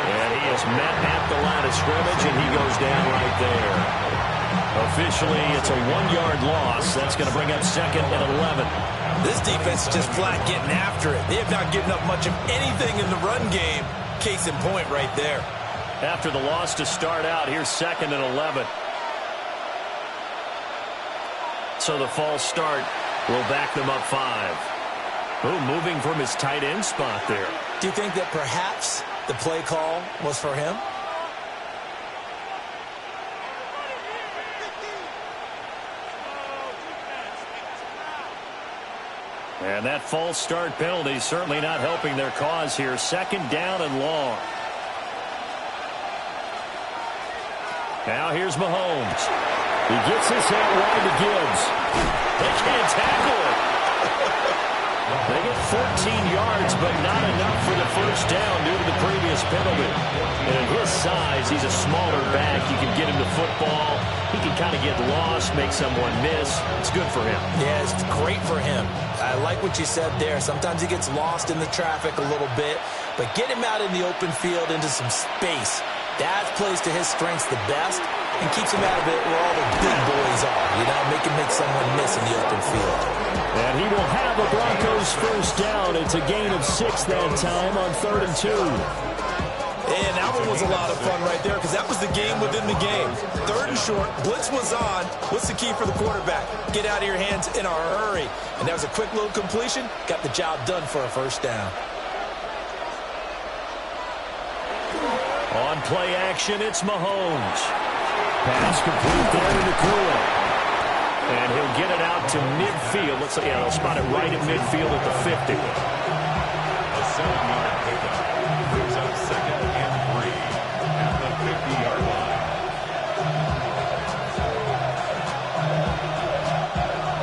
And he is met at the line of scrimmage, and he goes down right there. Officially, it's a 1-yard loss. That's going to bring up 2nd and 11. This defense is just flat getting after it. They have not given up much of anything in the run game. Case in point right there. After the loss to start out, here's 2nd and 11. So the false start will back them up 5. Oh, moving from his tight end spot there. Do you think that perhaps the play call was for him? And that false start penalty certainly not helping their cause here. 2nd down and long. Now here's Mahomes. He gets this out wide to Gibbs. They can't tackle it. They get 14 yards, but not enough for the 1st down due to the previous penalty. And at his size, he's a smaller back. You can get him to football. He can kind of get lost, make someone miss. It's good for him. Yeah, it's great for him. I like what you said there. Sometimes he gets lost in the traffic a little bit, but get him out in the open field into some space. That plays to his strengths the best and keeps him out of it where all the big boys are. You know, make him make someone miss in the open field. And he will have a Broncos 1st down. It's a gain of 6 that time on 3rd and 2. And that one was a lot of fun right there because that was the game within the game. 3rd and short, blitz was on. What's the key for the quarterback? Get out of your hands in a hurry. And that was a quick little completion. Got the job done for a 1st down. On play action, it's Mahomes. Pass complete there to Nakua. And he'll get it out to midfield. Let's say, they'll spot it right at midfield at the 50. A 7-yard pickup brings up 2nd and 3 at the 50-yard line.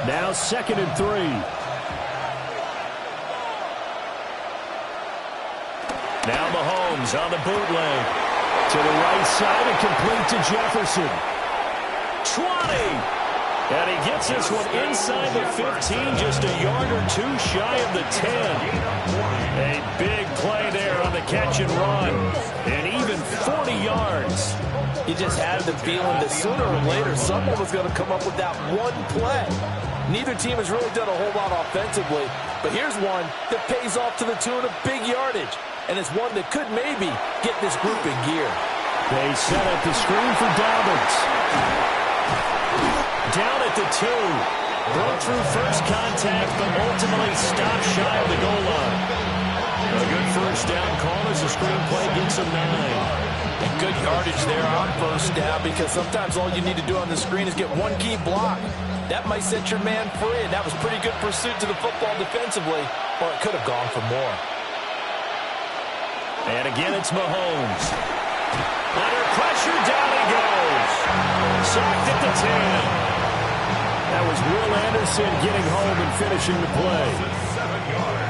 Now 2nd and 3. Now Mahomes on the bootleg. To the right side and complete to Jefferson. 20. And he gets this one inside the 15, just a yard or 2 shy of the 10. A big play there on the catch and run. And even 40 yards. You just had the feeling that sooner or later someone was going to come up with that one play. Neither team has really done a whole lot offensively, but here's one that pays off to the tune of big yardage. And it's one that could maybe get this group in gear. They set up the screen for Dobbins. Down at the 2. Broke through first contact, but ultimately stopped shy of the goal line. A good 1st down call as the screenplay gets him 9. And good yardage there on 1st down because sometimes all you need to do on the screen is get one key block. That might set your man free, and that was pretty good pursuit to the football defensively, or it could have gone for more. And again, it's Mahomes. Under pressure, down he goes. Sacked at the 10. That was Will Anderson getting home and finishing the play.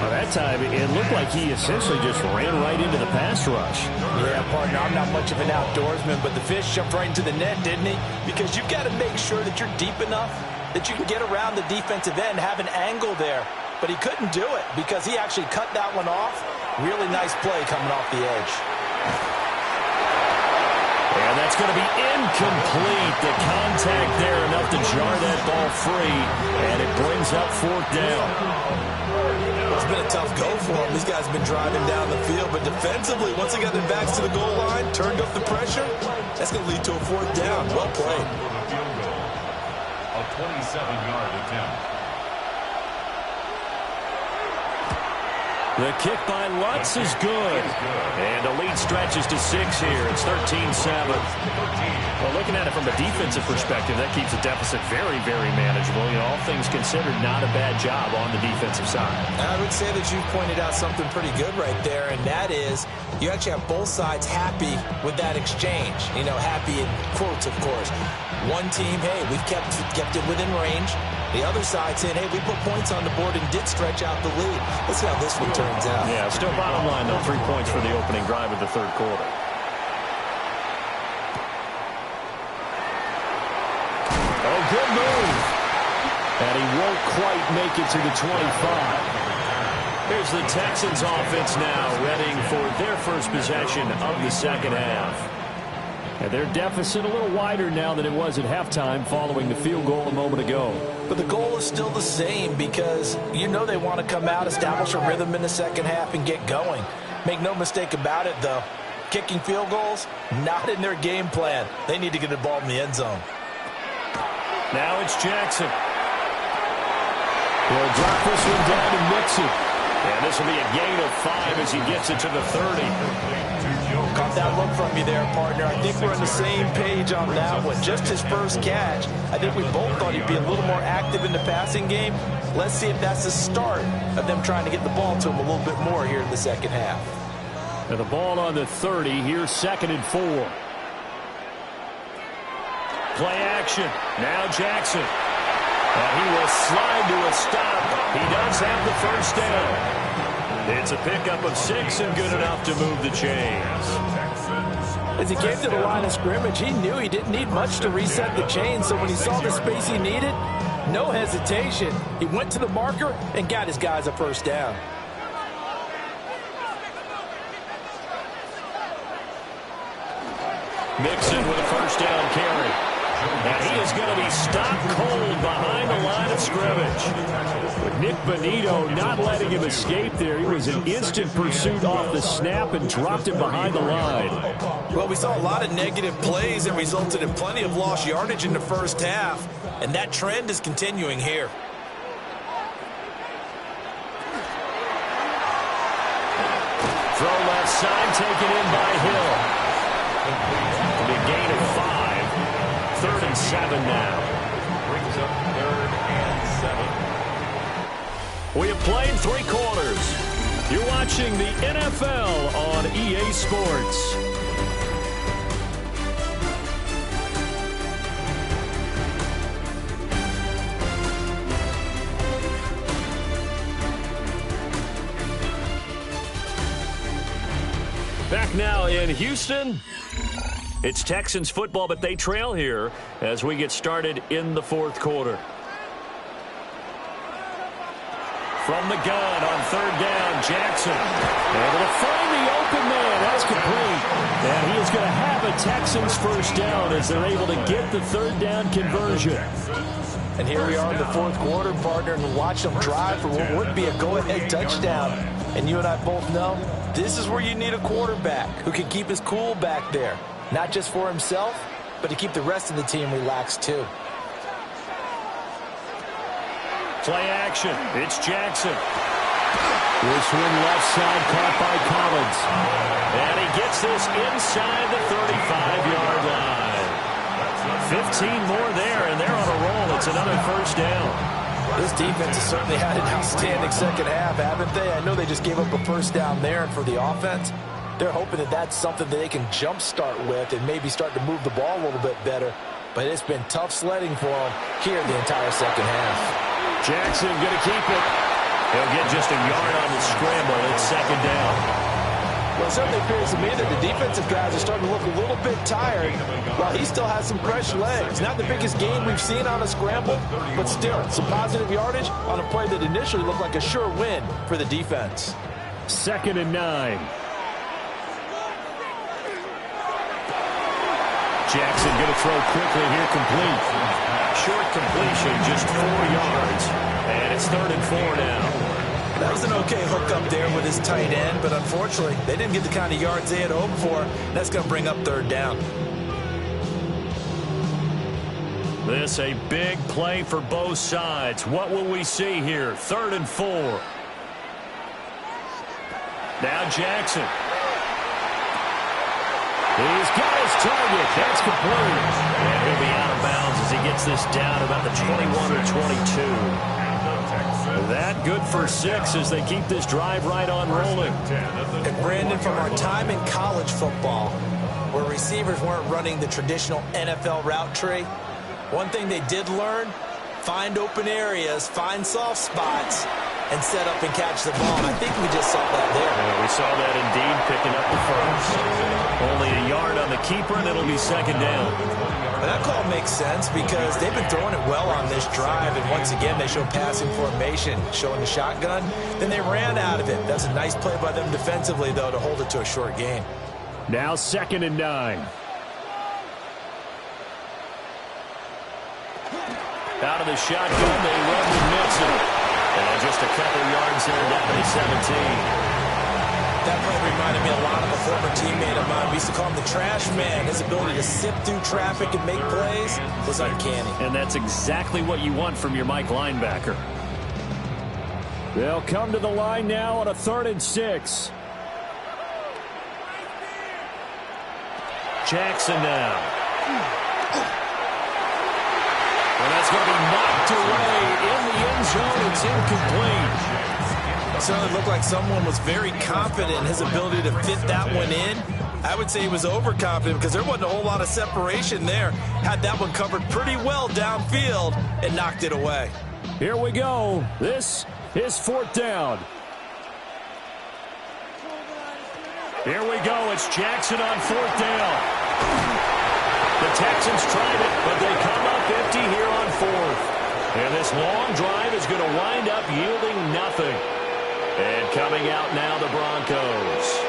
Well, that time, it looked like he essentially just ran right into the pass rush. Yeah, partner, I'm not much of an outdoorsman, but the fish jumped right into the net, didn't he? Because you've got to make sure that you're deep enough that you can get around the defensive end, have an angle there. But he couldn't do it because he actually cut that one off. Really nice play coming off the edge. And that's going to be incomplete. The contact there enough to jar that ball free, and it brings up 4th down. It's been a tough go for him. These guys have been driving down the field, but defensively, once they got their backs to the goal line, turned up the pressure. That's going to lead to a fourth down. Well played. A 27-yard attempt. The kick by Lutz is good. And the lead stretches to 6 here. It's 13-7. Well, looking at it from a defensive perspective, that keeps the deficit very, very manageable. You know, all things considered, not a bad job on the defensive side. I would say that you've pointed out something pretty good right there, and that is you actually have both sides happy with that exchange. You know, happy in quotes, of course. One team, hey, we've kept it within range. The other side saying, hey, we put points on the board and did stretch out the lead. Let's see how this one turns out. Yeah, still bottom line, though, 3 points for the opening drive of the third quarter. Oh, good move. And he won't quite make it to the 25. Here's the Texans offense now, readying for their first possession of the second half. And their deficit a little wider now than it was at halftime following the field goal a moment ago. But the goal is still the same because you know they want to come out, establish a rhythm in the second half, and get going. Make no mistake about it, though. Kicking field goals, not in their game plan. They need to get the ball in the end zone. Now it's Jackson. He'll drop this one down to Mixon. And this will be a gain of 5 as he gets it to the 30. Caught that look from you there, partner. I think we're on the same page on that one. Just his first catch. I think we both thought he'd be a little more active in the passing game. Let's see if that's the start of them trying to get the ball to him a little bit more here in the second half. And the ball on the 30. Here's 2nd and 4. Play action. Now Jackson. And he will slide to a stop. He does have the first down. It's a pickup of 6 and good enough to move the chains. As he came to the line of scrimmage, he knew he didn't need much to reset the chain. So when he saw the space he needed, no hesitation. He went to the marker and got his guys a first down. Mixon with a first down carry. And he is going to be stopped cold behind the line of scrimmage. But Nick Bonito not letting him escape there. He was in instant pursuit off the snap and dropped him behind the line. Well, we saw a lot of negative plays that resulted in plenty of lost yardage in the first half, and that trend is continuing here. Throw left side, taken in by Hill. It'll be a gain of 5. 3rd and 7 now. Brings up 3rd and 7. We have played 3 quarters. You're watching the NFL on EA Sports. Back now in Houston. It's Texans football, but they trail here as we get started in the fourth quarter. From the gun on 3rd down, Jackson. Able to find the open man. That's complete. And he is going to have a Texans first down as they're able to get the 3rd down conversion. And here we are in the fourth quarter, partner, and watch them drive for what would be a go-ahead touchdown. And you and I both know this is where you need a quarterback who can keep his cool back there. Not just for himself, but to keep the rest of the team relaxed too. Play action. It's Jackson. This one left side caught by Collins. And he gets this inside the 35-yard line. 15 more there, and they're on a roll. It's another first down. This defense has certainly had an outstanding second half, haven't they? I know they just gave up a first down there, and for the offense, they're hoping that that's something that they can jumpstart with and maybe start to move the ball a little bit better. But it's been tough sledding for them here the entire second half. Jackson going to keep it. He'll get just a yard on the scramble. It's 2nd down. Well, it certainly appears to me that the defensive guys are starting to look a little bit tired while he still has some fresh legs. Not the biggest gain we've seen on a scramble, but still some positive yardage on a play that initially looked like a sure win for the defense. 2nd and 9. Jackson going to throw quickly here, complete. Short completion, just 4 yards. And it's 3rd and 4 now. That was an okay hook up there with his tight end, but unfortunately, they didn't get the kind of yards they had hoped for. That's going to bring up third down. This a big play for both sides. What will we see here? 3rd and 4. Now Jackson. He's got his target. That's complete. And he'll be out of bounds as he gets this down about the 21 or 22. That good for 6 as they keep this drive right on rolling. And Brandon, from our time in college football, where receivers weren't running the traditional NFL route tree, one thing they did learn, find open areas, find soft spots, and set up and catch the ball. And I think we just saw that there. Yeah, we saw that indeed, picking up the first. Only a yard on the keeper, and it'll be 2nd down. And that call makes sense because they've been throwing it well on this drive. And once again, they show passing formation, showing the shotgun. Then they ran out of it. That's a nice play by them defensively, though, to hold it to a short gain. Now 2nd and 9. Out of the shotgun, they run with Mixon. And just a couple yards there down to 17. That play reminded me a lot of a former teammate of mine. We used to call him the trash man. His ability to sift through traffic and make plays was uncanny. And that's exactly what you want from your Mike linebacker. They'll come to the line now on a 3rd and 6. Jackson now. And that's going to be knocked away in the end zone. It's incomplete. It certainly looked like someone was very confident in his ability to fit that one in. I would say he was overconfident because there wasn't a whole lot of separation there. Had that one covered pretty well downfield and knocked it away. Here we go. This is 4th down. Here we go. It's Jackson on 4th down. The Texans tried it, but they come up empty here on 4th. And this long drive is going to wind up yielding nothing. And coming out now, the Broncos.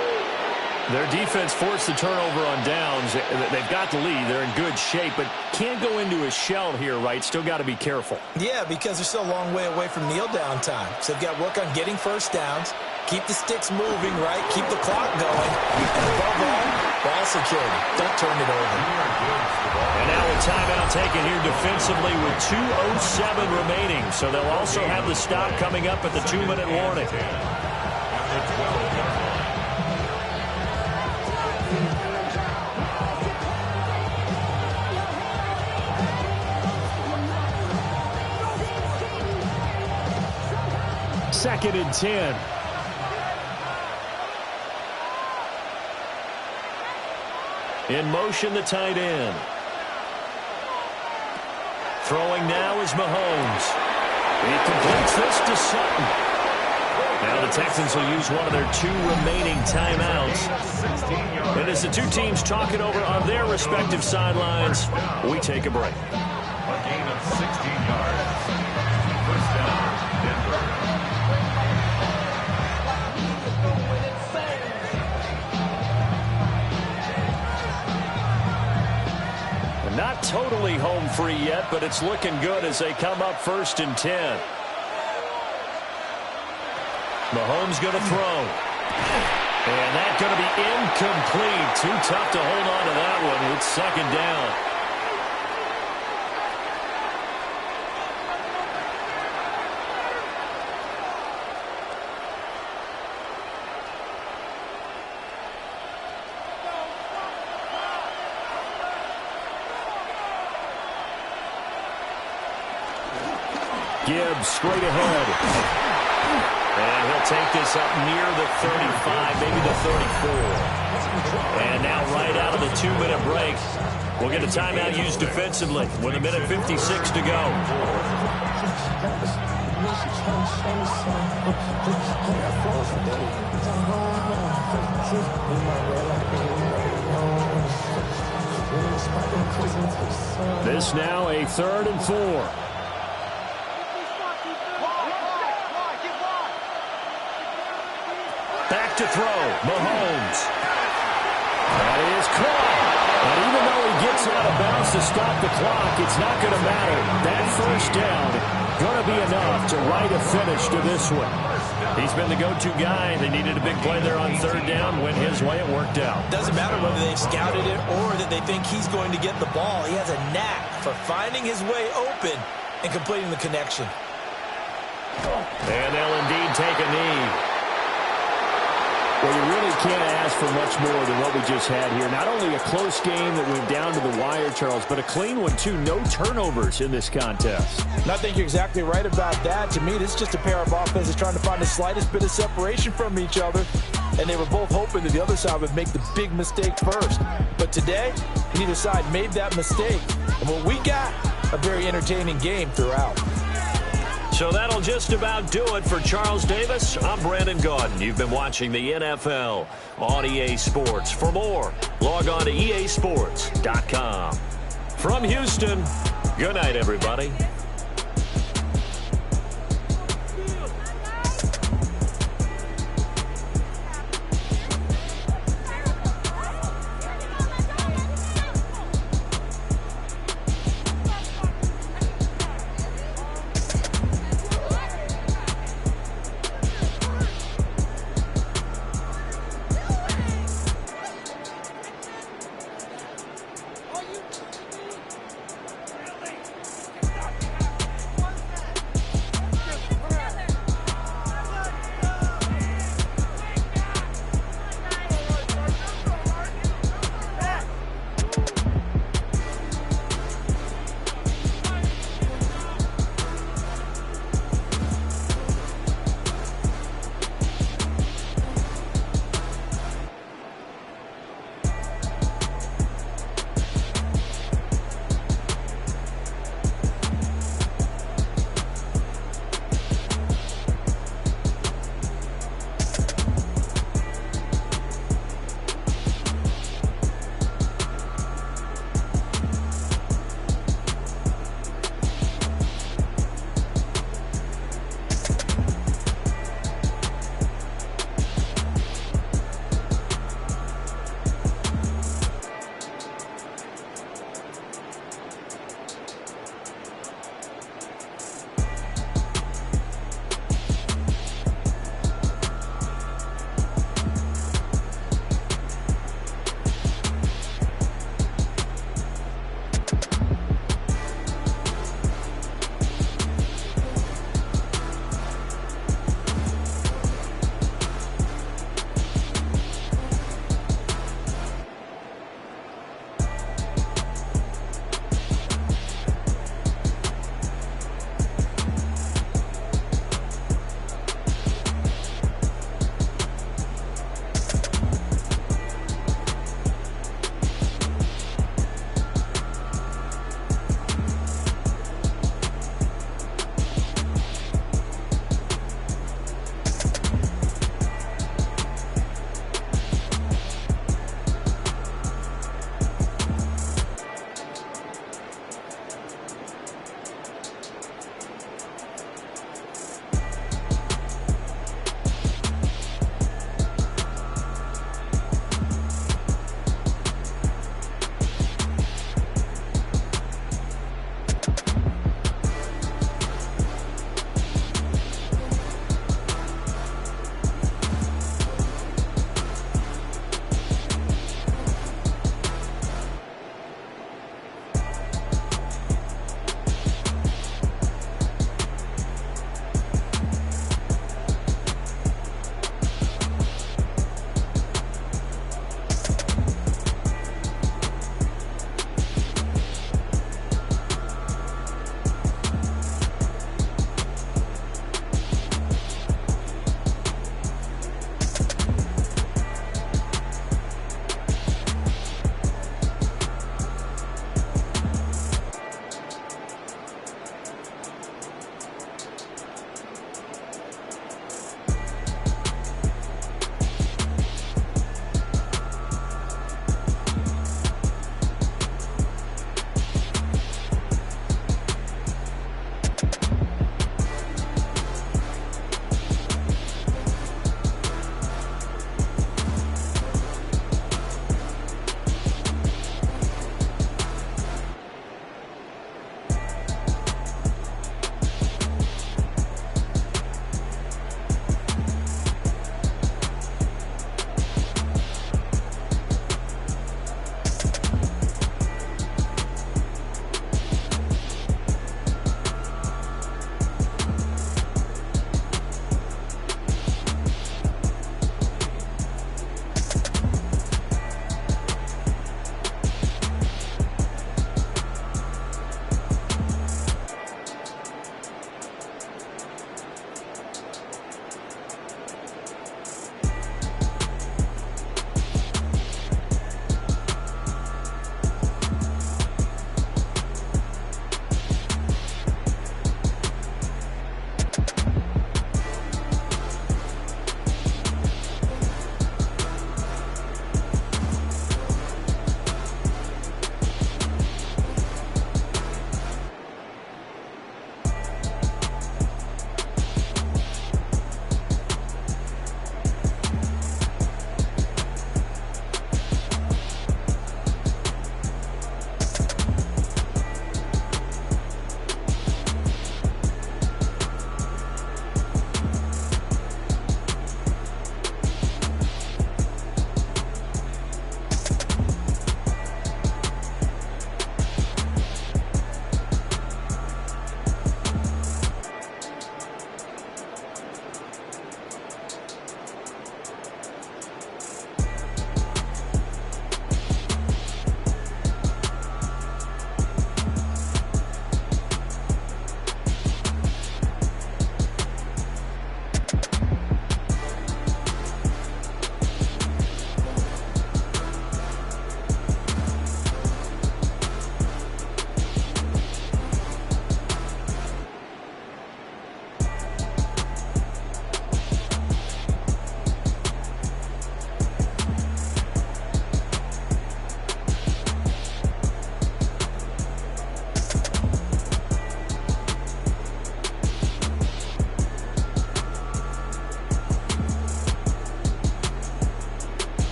Their defense forced the turnover on downs. They've got the lead. They're in good shape, but can't go into a shell here, right? Still got to be careful. Yeah, because they're still a long way away from kneel down time. So they've got to work on getting first downs, keep the sticks moving, right? Keep the clock going. And above all, ball security. Don't turn it over. And now a timeout taken here defensively with 2:07 remaining. So they'll also have the stop coming up at the 2-minute warning. Second and 10. In motion, the tight end. Throwing now is Mahomes. He completes this to Sutton. Now the Texans will use one of their 2 remaining timeouts. And as the two teams talk it over on their respective sidelines, we take a break. A gain of 16 yards. First down, Denver. Not totally home free yet, but it's looking good as they come up 1st and 10. Mahomes going to throw. And that's going to be incomplete. Too tough to hold on to that one. It's 2nd down. Gibbs straight ahead. And he'll take this up near the 35, maybe the 34. And now right out of the 2-minute break, we'll get a timeout used defensively with 1:56 to go. This now a 3rd and 4. Back to throw, Mahomes. That is caught. And even though he gets out of bounds to stop the clock, it's not going to matter. That first down going to be enough to write a finish to this one. He's been the go-to guy. They needed a big play there on third down. Went his way. It worked out. Doesn't matter whether they've scouted it or that they think he's going to get the ball. He has a knack for finding his way open and completing the connection. And they'll indeed take a knee. Well, you really can't ask for much more than what we just had here. Not only a close game that went down to the wire, Charles, but a clean one, too. No turnovers in this contest. And I think you're exactly right about that. To me, this is just a pair of offenses trying to find the slightest bit of separation from each other. And they were both hoping that the other side would make the big mistake first. But today, neither side made that mistake. And what we got, a very entertaining game throughout. So that'll just about do it for Charles Davis. I'm Brandon Gaudin. You've been watching the NFL on EA Sports. For more, log on to easports.com. From Houston, good night, everybody.